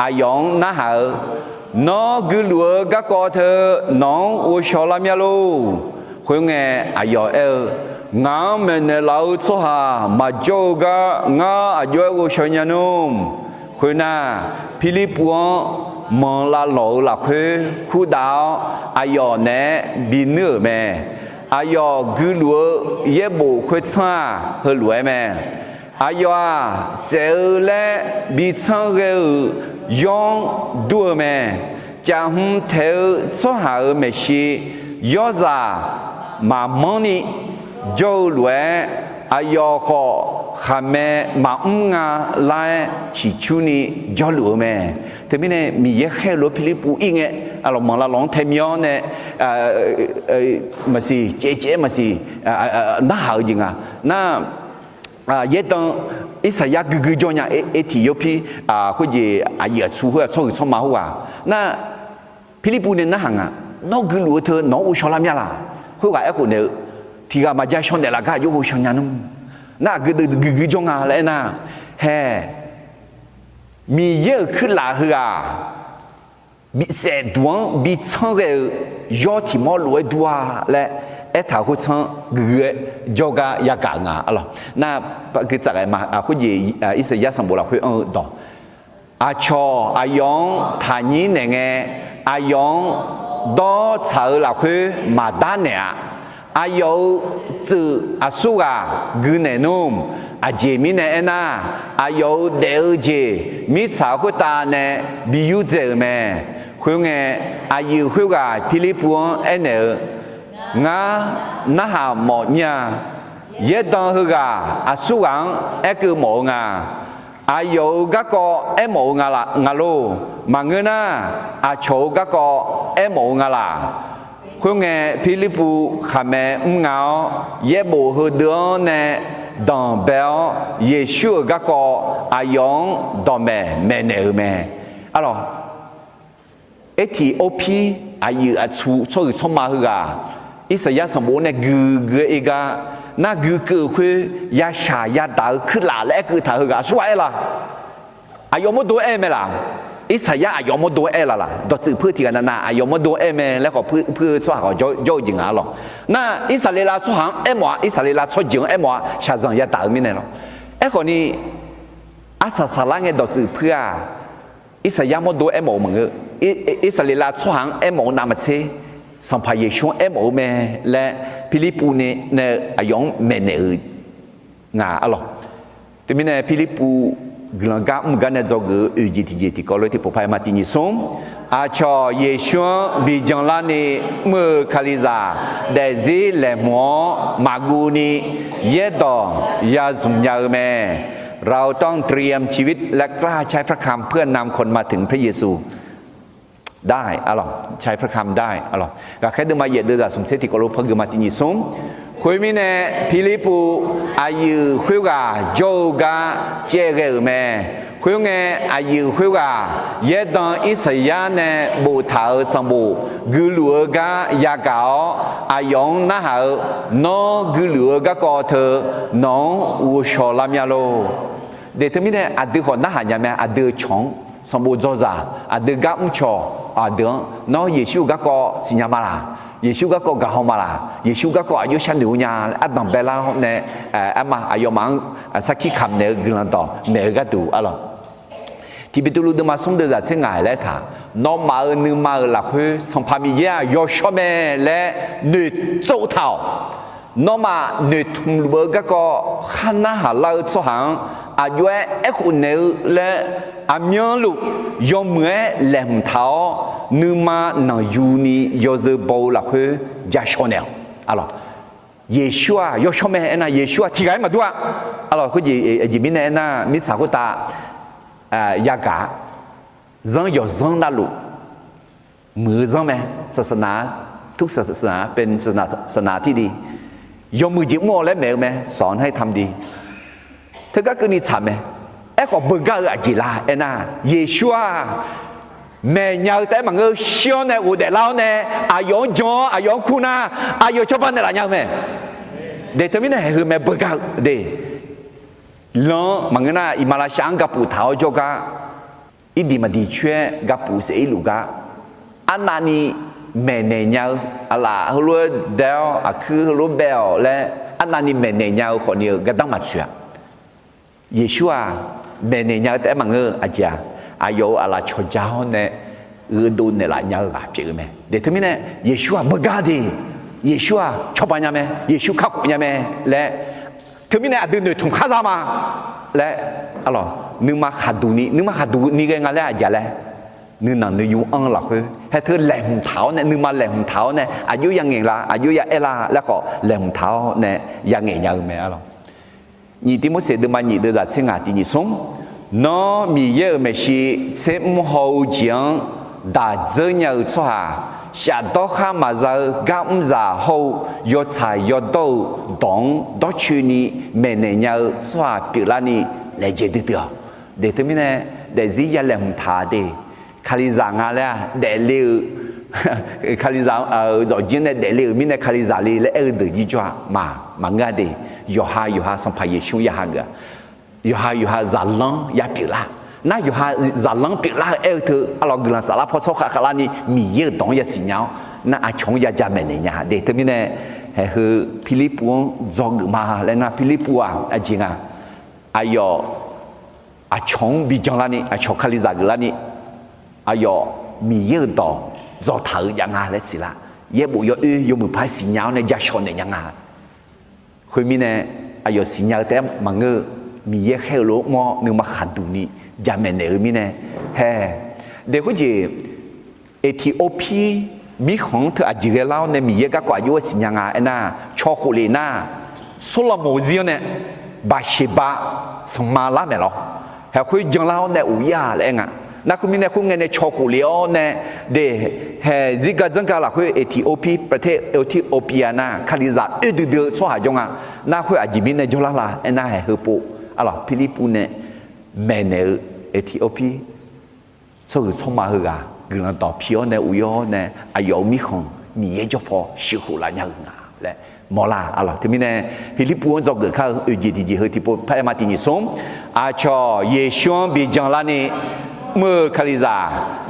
อายองน่าหาน้องกุลัวกากอเธอน้องอุชลามีลูคุยไงอายงาเมเนลาวสุฮามาโจกางาอายอุชญานุมคุยน่าฟิลิปปวนมองลาโลลาคุดาวอายเนบินเนื้อแม่อายกุลัวเยบุคุยซ่าเฮลวยแม่อายเซลเล่บิซังเกยองดัวแม่จำเทอสุฮาเมชียอซามามอนี่โจลวยอายขอขามมางาไลชิชูนี่จอลวยแม่แต่ไม่เนี่ยมีเยอะแค่รถฟิลิปปูอีกไงเรามองละลองเทมิอเนี่ยมาสิเจ๊มาสิน่าหาจริงอ่ะน่าเยอะตั้งอิสยากุจเนี่ยเอธิโอปีคุยอายุชูหัวช่องมาหัวน่าฟิลิปปูเนี่ยน่าหางอ่ะน้องกุลัวเธอน้องอุชลามีละคุยกับไอ้คนเนี่ยที่ก็มาจากชนเดลักก็อยู่ชนยันน่ากุจงอะไรน่ะ แห่มีเยอะขึ้นหลาเหือมีเศษดวงมีช่างเกยอที่มอลวยดัวและถ้าคุณช่างเกยโยกายากางอะไรน่าคือจากไอ้มาคุณยี่อิสยาสมบูรณ์คุณต่ออาชออายองฐานีเนี่ยไงอายองดอเสือละคุณมาด้านเนี่ยอายอจืออาสุกากุนเนนุ่มอาเจมิเนน่าอายอเดอเจมิสาวคุณตาเนี่ยบิวเจอแม่คุณไงอายุคุณกาพิลิปวนเนงาหน้าหาหมอเนี่ยเยดองคุณกาอาสุกังคือหมองาอายุก็หมองาละงาโลมังเงินอาโชก็หมองาละคุณไงพิลิปูขามเงาเยบูฮดอนเนดอนเบลเยชูก็อายองดอมแม่เนอแม่อะไรเอทีโอพีอายุอาชูช่วยสมมาหืออิสยาสมบูรณ์เนี่ยกือเอกาน่ากือคุยยาชายาดาวขึ้นหลาและคือถ่ายหือสวยละอายมดูเอเมล่ะอิสยาอายมดูเอล่ะดอจือเพื่อที่กันน่ะอายมดูเอเมแล้วก็เพื่อสว่าเขาโยจิงอ่ะหรอน่าอิสราเอลช่วยหางเอหมออิสราเอลช่วยจิงเอหมอชาจังยาดาวมิเนี่ยหรอเอคนนี้อาสาสละเงี้ยดอจือเพื่ออิสยามดูเอหมอมึงอิสราเอลช่วยหางเอหมอนามเชสัมภาระช่วงเอหมอแม่และพิลิปูเนี่ยอายองแม่เนี่ยงาอ่ะหรอแต่มิเนี่ยพิลิปูกลางกามกันเนี่ยจอกจีก็เลยที่ผมไปมาที่นี่ส่งอาชอเยชัวบิจังลานีเมื่อคาลิซาเดซิเลมัวมากูนีเยดอยาสุมยาเมเราต้องเตรียมชีวิตและกล้าใช้พระคำเพื่อนำคนมาถึงพระเยซูได้อะหรอใช้พระคำได้อะหรอก็แค่เดินมาเหยียดเดือดสมเสติก็รู้พักเดินมาที่นี่ส่งคุยมิเนพิลิปูอายุคุยกาโจกาเจเกอเมคุยเงอายุคุยกาเยดอนอิสยาเนบูทาสมบูกุลัวกายากาอายองนะฮะนอกุลัวกากอเธอนองอูชอลามยาโลเดทมิเนอดีคนนะฮะยามอดีชงสมบูโจซาอดีกาอุชออดีนอเยซูกากอสิญามาลาเยซูก็กะฮอมาลาเยซูก็อายุชั้นหนึ่งเนี่ยอัดบังเบลาเนี่ยมาอายุมังสักขี้คำเนี่ยกลันต่อเนี่ยก็ดูอะไรที่เป็นตัวลูกมาส่งเดือดเสียงไงเลยท่าน้องมาหนึ่งมาหลักคือสัมภาระยายอชเมและหนึ่งโจเท่าน้องมาหนึ่งทุ่มเบอร์ก็ขันน้าหาเราสหังอายุคนเนี่ยและอามีลูกยอมเมื่อแหลมเท้านึมาหนังยูนียอจะบอกหลักคือยาชอนเนลอะไรเยชัวยอชเมเอ็นะเยชัวที่ไหนมาด้วยอะไรคือจีมินเอ็นะมิสากุตายากาจังยอจังนั่นลูกมือจังไหมศาสนาทุกศาสนาเป็นศาสนาที่ดียอมมือจิ้มโม่และแมวไหมสอนให้ทำดีเธอก็คือนิสัยไหมเอ้ก็บึงก็จีลาเอ็นะเยชัวแม่ยาวแต่มันก็เชื่อในอุดรเราเนี่ยอายุจออายุคุณาอายุชอบอะไรอย่างเงี้ยเดี๋ยวทำไมเนี่ยคือแม่บึงก็เดี๋ยวแล้วมันก็น่าอิมาลาชังกับผู้เฒ่าจอกะอิดีมาดีช่วยกับผู้เสียลูกะอันนั้นนี่แม่เนี่ยอะไรฮัลโหลเดลอะคือฮัลโหลเบลและอันนั้นนี่แม่เนี่ยคนนี้ก็ต้องมาช่วยเยชัวแม่เนี่ยแต่มันก็อาจารย์อายุอะไรชดเจ้าเนี่ยดูเนี่ยละเนี่ยละเจอไหมเดี๋ยวทำไมเนี่ยเยชัวบังกาดีเยชัวชอบอะไรไหมเยชัวข้าวกุญแจไหมและทำไมเนี่ยดูเนี่ยทุ่งข้ารามาและอะไรนึกมาขัดดูนี่ก็งั้นแหละอาจารย์แหละนึกนั่นนึกยุ่งอังหลักเลยให้เธอแหลมเท้าเนี่ยนึกมาแหลมเท้าเนี่ยอายุยังไงละอายุยังเอล่าแล้วก็แหลมเท้าเนี่ยยังไงยังไม่อะไร你的么些的嘛，你的在青啊的你送，那米也没是在幕后讲大这样做哈，下到哈嘛在干啥后要菜要到当到去你每年要做比拉你来接的掉，对他们呢，但是也来唔他的，卡里上啊嘞，来了。卡里上早前呢，来了，明呢卡里上里来耳朵一抓嘛，嘛个的，有哈上拍也凶一下个， อยู่หาจัลลังยาปิละน่าอยู่หาจัลลังปิละเธอเรากำลังสารพัดโซขะลานี่มีเยอะตรงยาสิญญาน่าอาชงยาจามเนี่ยเด็กที่มีเนี่ยคือฟิลิปปอนจอกมาแล้วนะฟิลิปปัวจริงอายอาชงบิจังลานี่อาชงคาลิซากลานี่อายมีเยอะต่อจอกถือยังไงเลยสิละเยอะบุยยมือพายสิญญาเนี่ยยาชนเนี่ยยังไงคุยมีเนี่ยอายสิญญาแต่มังเงมีเยอะแค่โลกมอนึงมาขัดดูนี่ยามเนี่ยมีเนี่ยเด็กคนจีเอธิโอปีมีของเธออาจจะเล่าเนี่ยมีเยอะกว่าอยู่สิญญาน่ะชอคุเลน่าโซลาโมซิโเนี่ยบาเชบาสมาลาเนี่ยหรอคุยจังเล่าเนี่ยอุยาอะไรเงี้ยนักคุณมีเนี่ยคุณเงินเนี่ยชอคุเลอเนี่ยเดซิกาจังกาละคุยเอธิโอปีประเทศเอธิโอเปียน่ะคาลิซาเดือดสวหายจงน่าคุยอาจจะมีเนี่ยจุลาละน่ะคือปุ๊alors Philippines mène Éthiopie so choma hga glan to phio ne uyo ne ayo mi khong mi ye jo pho shi hu la nya nga le mola alors thì mình Philippines zo ge kha ji ji he ti po pa ma ti ni som a cho ye shon bi jang la ni mơ khaliza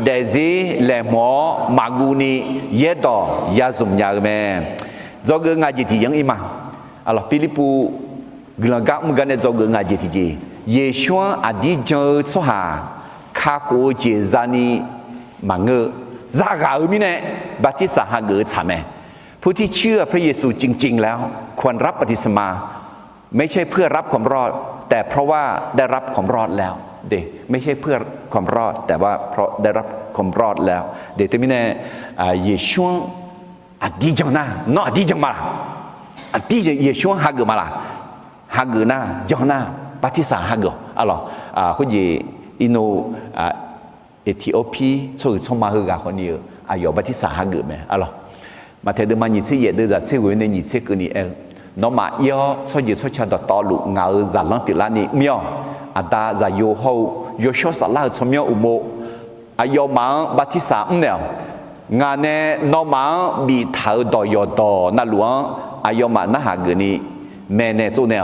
de zi le mo maguni ye do ya zum nya me zo ge nga ji ti yang ima alors Philippines gila gak mengane zoga ngaji tiji Yeshua adi jeng soha kaho je zani mange zaga mi ne บัพติศมาเกอฉะแม่ผู้ที่เชื่อพระเยซูจริงๆแล้วควรรับบัพติศมาไม่ใช่เพื่อรับความรอดแต่เพราะว่าได้รับความรอดแล้วเด็กไม่ใช่เพื่อความรอดแต่ว่าเพราะได้รับความรอดแล้วเด็กที่มีเนี่ยเยซูอดีจังนะเนาะอดีจังมาอดีเยซูฮาเกอมาละHaguna Jona Batisa Hago alors ko ji ino Ethiopie so choma hga khoni ayo Batisa Hago me alors ma the de ma ni se ye de za se we ne ni se ke ni no ma yo so ji so cha da to lu nga za lan pi la ni myo ada za yo ho yo sho sa la so myo umo ayo ma Batisa ne nga ne no ma bi thao do yo do na luang ayo ma na ha ge niแม่เนี่ยตัวเนี่ย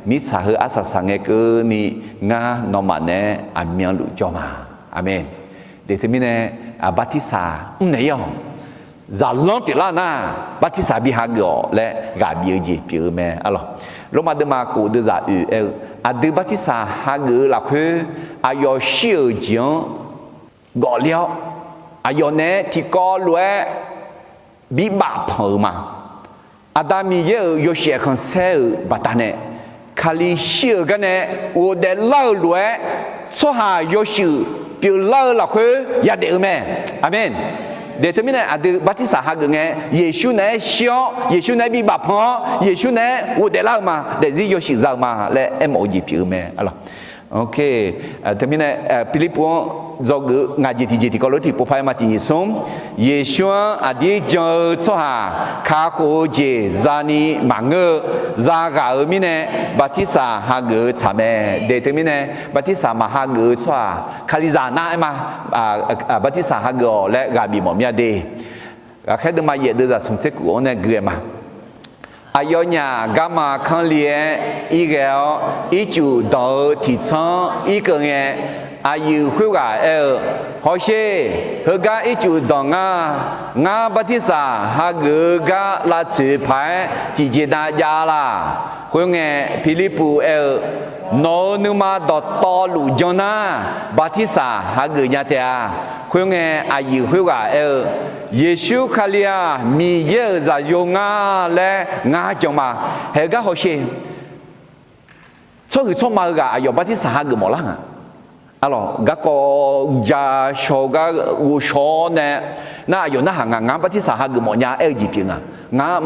มิสาเหอาศัยสังเกตนี่งานอมาเนี่ยอามีลุจอมาอาเมนเดี๋ยวที่มีเนี่ยบัติสาเนี่ยจะลองติดละนะบัติสาบิฮากอและกาบิเอจีพิเอแม่อะไรลงมาเดินมากูเดินจากดูบัติสาฮากอละคืออายอชิอจีนก่อเลี้ยวอายอเนี่ยที่ก่อล้วยบิบาพอมาอาดามีเยอะโยเชียคันเซลบัตาเนี่ยคาลิเชียกันเนี่ย我的老路说下有时比如老了会也得咩阿门เดี๋ยวนี้เนี่ยอาดูบัติสาหะกันเนี่ยเยซูเนี่ยเชียวเยซูเนี่ยมีบาปเยซูเนี่ย我的老嘛เดี๋ยว有时เรามาและเอ็มโอจีพิวแม่อะไรโอเคแต่มีเนี่ยฟิลิปปินส์จอกงานจีก็รู้ที่ผู้พายมาที่นี่ส่งเยซูอดีตจะสหาข้าโคเจจานีมังเกอซากามีเนี่ยบัติสาหะกันใช่ไหมเดี๋ยวมีเนี่ยบัติสามาหะกันสว่าคาลิซาน่ามาบัติสาหะกันและกาบีหมอมีอะไรแค่เดินมาเยอะเดินจากสมเสกุเนี่ยเกลียมาอายุเนี่ยกามาคันเลี้ยอีเกลอีจูดอที่ชั้นอีกเนี่ยอายุหัวฮอเช่หัวกาอีจูดองาบัติสาฮักกาลาสืบไปที่เจดายาลาหัวเนี่ยฟิลิปปูโนนุมาดอตอลูจนาบัติสาฮักยาเตียหัวเนี่ยอายุหัวเยซูคาลียมีเยอะจะยงาและงาจงมาเฮกาฮอเช่ช่วยช่วยมาก็อายุบัติสาฮักหมดละalors gako ja shoga u shone na yo na hanga nga batisa ha gu mo nya ji pin nga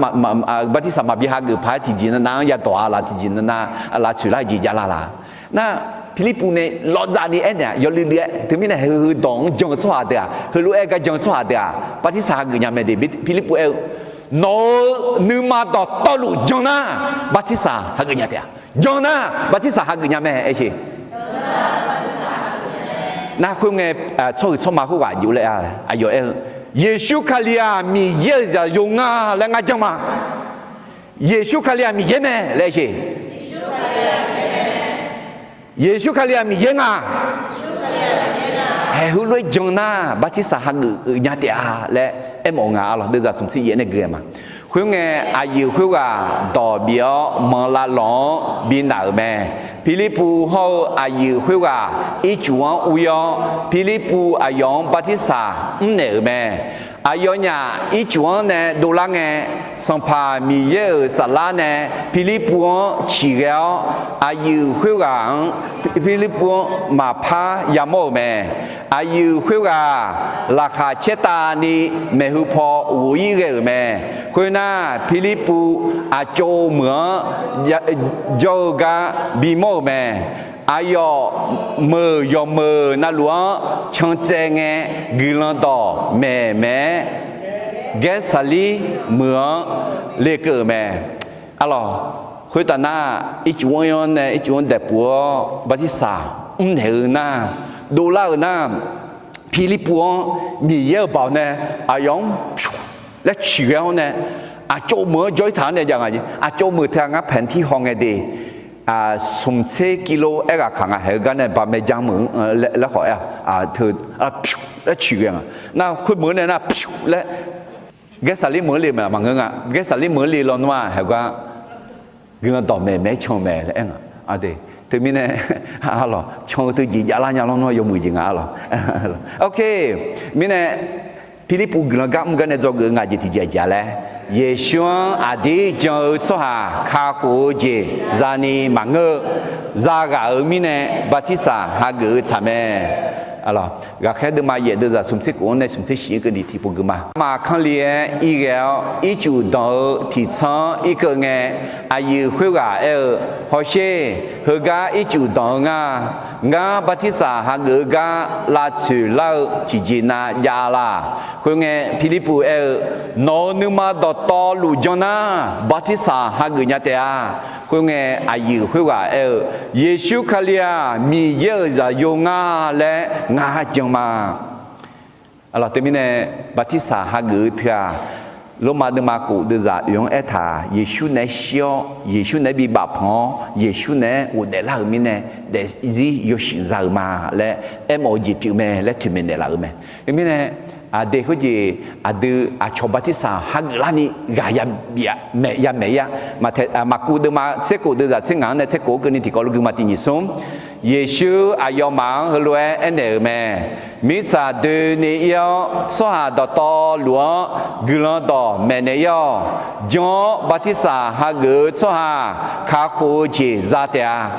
batisa ma bi ha gu pha ti jin na ya to ala ti jin na ala chu la ji ja la la na philippines ne lo za ni e nya yo li li de mi ne hu dong jong swa de hu lu e ga jong swa de batisa ha gu nya me de philippines no nu ma do to lu jong na batisa ha gu nya de jong na batisa ha gu nya me e chi那会呢从马虎话有了啊，哎呦耶稣卡利亚米耶在用啊，来我讲嘛，耶稣卡利亚米耶呢来些，耶稣卡利亚米耶啊，哎，后来讲那巴提萨哈个伢的啊，来，哎莫啊了，都在从此演那个嘛。会个阿姨会个代表马拉隆边头咩？菲利普后阿姨会个一主王乌央，菲利普阿阳巴提萨唔呢咩？阿阳呀一主王呢多啷个？上帕米耶萨拉呢？菲利普起了阿姨会个菲利普马帕亚莫咩？阿姨会个拉卡切达尼梅胡婆无一个咩？会那菲利普阿做么呀做个比莫咩？阿哟么哟么那罗强正个吉朗道妹妹，给啥哩么那个咩？阿咯，会到那一种样呢，一种的波巴提萨，头那多拉那菲利普米耶宝呢，阿用。และเฉียวเนี่ยอาโจมือย้อยฐานเนี่ยยังไงอาโจมือทางอ่ะแผ่นที่ห้องไงดีสมเชกิโลเอกขังอ่ะเฮกันเนี่ยบะเมจังมือแล้วขอเธอแล้วเฉียวน่ะคุณมือเนี่ยน่ะและแกสาลีมือเลยมั้ยบางเงี้ยแกสาลีมือเลยลอนว่าเฮก็เงินต่อแม่ชงแม่แล้วเดี๋ยวถึงมีเนี่ยหรอชงตัวจียาลานยาลอนว่ายมือจริงหรอโอเคมีเนี่ย菲利普跟个们呢做个伢子提家家嘞，耶稣阿弟将做下卡古节，让你忙个，让个后面呢巴提萨哈个参咩？啊咯，个开的嘛也都是从此国内从此写个的题目个嘛。嘛看连一个一九到提倡一个呢，阿有会个好些，和个一九到啊。nga batisa haga la chu lao chỉ chỉ na ya la khuyên nghe Philippu no numa do to lu jona batisa haga nya te khuyên nghe ayu khuyên ga Yesu khalia mi ye za yo nga le nga chang ma alors termine batisa haga thia Loma de ma cụ de za yong eta Yesu ne xio Yesu ne bi ba phon Yesu ne u de la mi ne de zi yo shi za ma le mo ji pi me le tu me ne la me mi ne a de ho ji a de a cho batisa ha la ni ga ya bia me ya ma the ma cụ de ma se cụ de za se ngang ne se cụ ke ni ti ko lu ma ti ni som Yesu ayo mang lue ene me mi sa de ni yo so ha do to luo gulon do me ne yo John batisa ha ge so ha kha khu chi za tia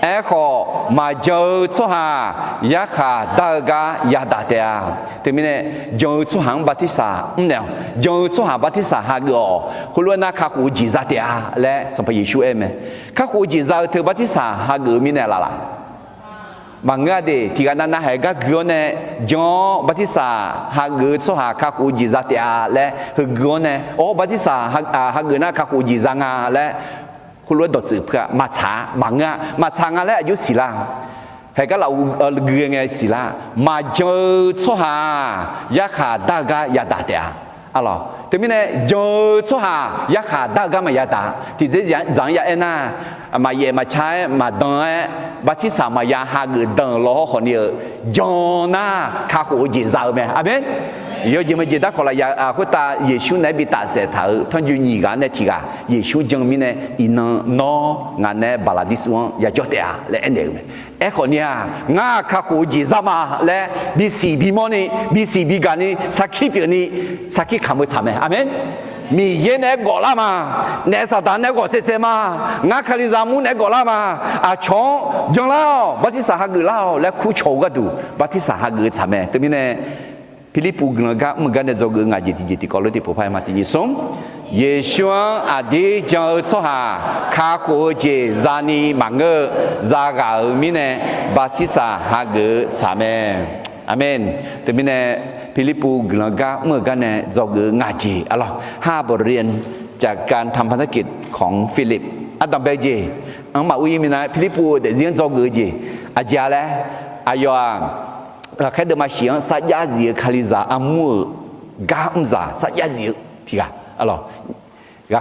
e kho ma jo so ha ya kha da ga ya da tia te mi ne jo so hang batisa ne jo so ha batisa ha ge khu lu na kha khu chi za tia le sam pa Yesu em kha khu chi za te batisa ha ge mi ne la Mangga de tiga nana haga gone John Batisa haga so ha ka uji zatia le gone o Batisa haga na ka uji zanga le คุณรู้ดอกจืดเพื่อมาช้าบางอ่ะมาช้างอะไรอายุสิละเฮ้ก็เราเกือไงสิละมาเจอชัวหายาขาดากายาดาเดียอะไรแต่ไม่เนี่ยเจอชัวหายาขาดากามายาดาที่จะยังยาเอ็น่ะมาเย่มาใช้มาดังบัติสามายาหาเกิดดังล้อคนเดียวจอน่าข้าหูจีนสาวไหมอาเมน有这么几大可能呀或者耶稣那边打舌头，他就你讲那提个耶稣证明呢，伊能拿俺那巴拉迪斯王也叫的啊，来安那个，哎可能啊，俺看好几啥嘛，来比 CB 么呢？比 CB 干呢？啥区别呢？啥区看不差没？阿门。米耶那个啦嘛，那撒旦那个这嘛，俺看你咱们那个啦嘛，啊穷穷了，把ที่สหก了，来苦愁个都，把ที่สหก差没？对不对？Philippu ngagak megane zoge ngaji ti kalau ti popai mati yisom Yeshua adi jang soha ka ko je zani mange zaga mine batisa hage same amen temine Philippu ngagak megane zoge ngaji อะล่ะ5บทเรียนจากการทำพันธกิจของฟิลิปอันดับเจอังมาอุยมินะฟิลิปปูเดเรียน zoge เจอาจารย์ละอายอ开的嘛想啥样子卡里扎阿姆嘎唔咋啥样子提个啊咯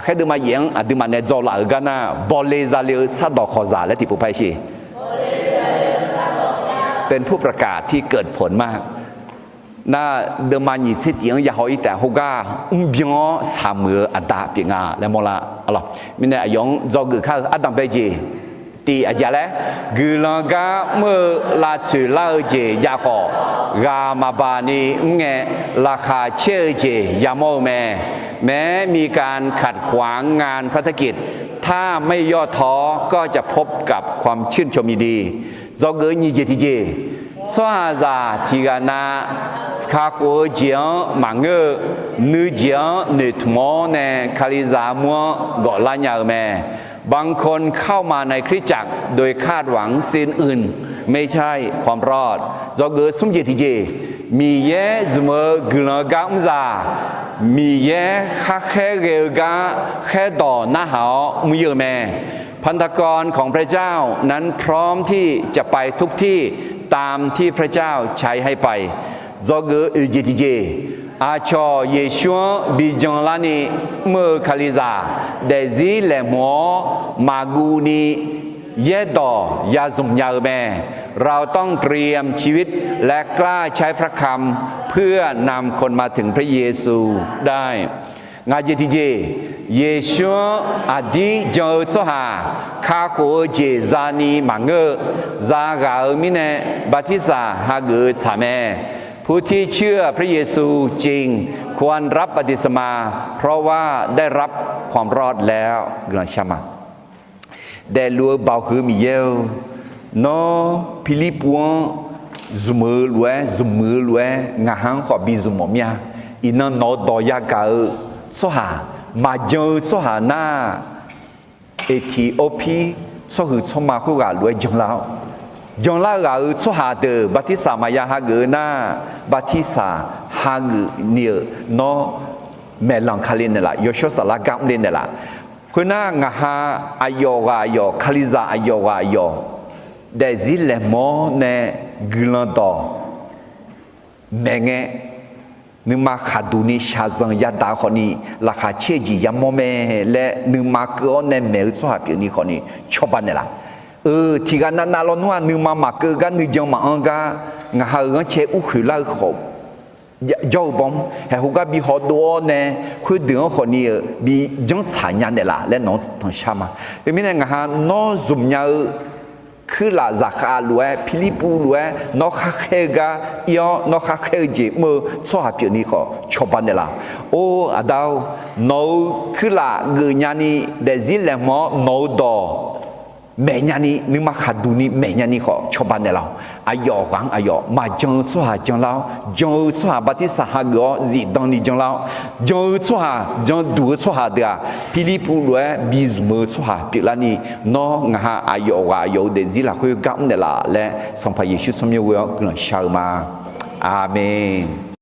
开的嘛样啊的嘛那做哪个呢？玻璃扎了啥到好啥了？地不拍戏？玻璃扎了เป็นผู้ประกาศที่เกิดผลมากน่าเดิมมานี่สิเตียงอย่าหอยแต่ฮกาเบียงสามมืออัตตาเปียงแล้วมละอะไรมิเนี่ยยองจอกือข้าอัตตังเปจีตีอาจารย์แล้วกือลังกาเมื่อลาสือลาเจยาขอกามาบานีเงราคาเชื่อเจยาโมแม้มีการขัดขวางงานภารกิจถ้าไม่ย่อท้อก็จะพบกับความชื่นชมยินดีจอกือนี่เจติเจสวาซาทีกานาข้าโคเจียงมังเงอนือเจียงนืดมอเนคาลิซามัวกอลาญาแม่บางคนเข้ามาในคริสตจักรโดยคาดหวังสิ่งอื่นไม่ใช่ความรอดจอเกิดสมเจติเจมีเยสเมอกลกามซามีเยคักแค่เกลกาแค่ต่อหน้าหามือแม่พันธกรของพระเจ้านั้นพร้อมที่จะไปทุกที่ตามที่พระเจ้าใช้ให้ไปจอเกิดเจติเจอาชอเยชัวบิจงลานีเมื่อคาลิซาเดซิเลมอมากูนีเยดอยาซุมยาแม่เราต้องเตรียมชีวิตและกล้าใช้พระคำเพื่อนำคนมาถึงพระเยซูได้งาเจติเจเยชัวอดีเจอสหาคาโคเจซานีมังเกซากามิเนบัติสาฮาเกสาแมผู้ที่เชื่อพระเยซูจริงควรรับบัพติศมาเพราะว่าได้รับความรอดแล้วกลังชมาได้ลัวเบาคือมีเยวนอพิลิปวงซุมือลวยงาหังขอบีซุมอมียอินันนอดอยากาสหามาเจอสหาหน้าเอธิโอปีสหือสมาคุกาลวยจังแล้วจงลากาสหาเดบัติสามายาฮาเกนาบัติสาฮาเกเนียโนเมลังคาลินเนล่ะยโชสลากามเลนเนล่ะคุณน่างาฮาอายอกายอคาลิซาอายอกายอเดซิเลมอเนกลันโตเมเงนึมาขาดูนิชาซังยาดาคนนี้ราคาเชจิยามโมเมและนึมาเกอเนเมลสหาเปียนี้คนนี้ชอบเนล่ะที่กันนั้นเราหนูนึกมาเกิดกันนึกจังมาอังกางาหางเชอุขุลาขบยาวบอมเฮหุกาบีฮอดัวเนี่ยคือเดือดคนนี้บีจังสายยันเดล่ะและน้องทั้งชามาแต่ไม่เนี่ยงาหาน้องซุ่มยาคือละจากอาลัวพิลิปูลัวน้องข้าเขกายอน้องข้าเขยจีมือสวาเปียนี้ก็ชอบเดล่ะโอ้อาดาวน้องคือละเกียนี่เดซิเลมอน้องดอแม่ญานี่นึกมาขาดูนี่แม่ญานี่เขาชอบบ้านเราอายอกังอายอมาจังสวาจังเราจังสวาบัติสหกอจีดังนี่จังเราจังสวาจังดูสวาเดียพิลิปูลัวบิสมือสวาปิลานี่น้องงาอายอว่าอายอเดซิลาคุยกับเดล่ะและสัมภาระยิชุสมยเวลกลังชาวมาอาเมน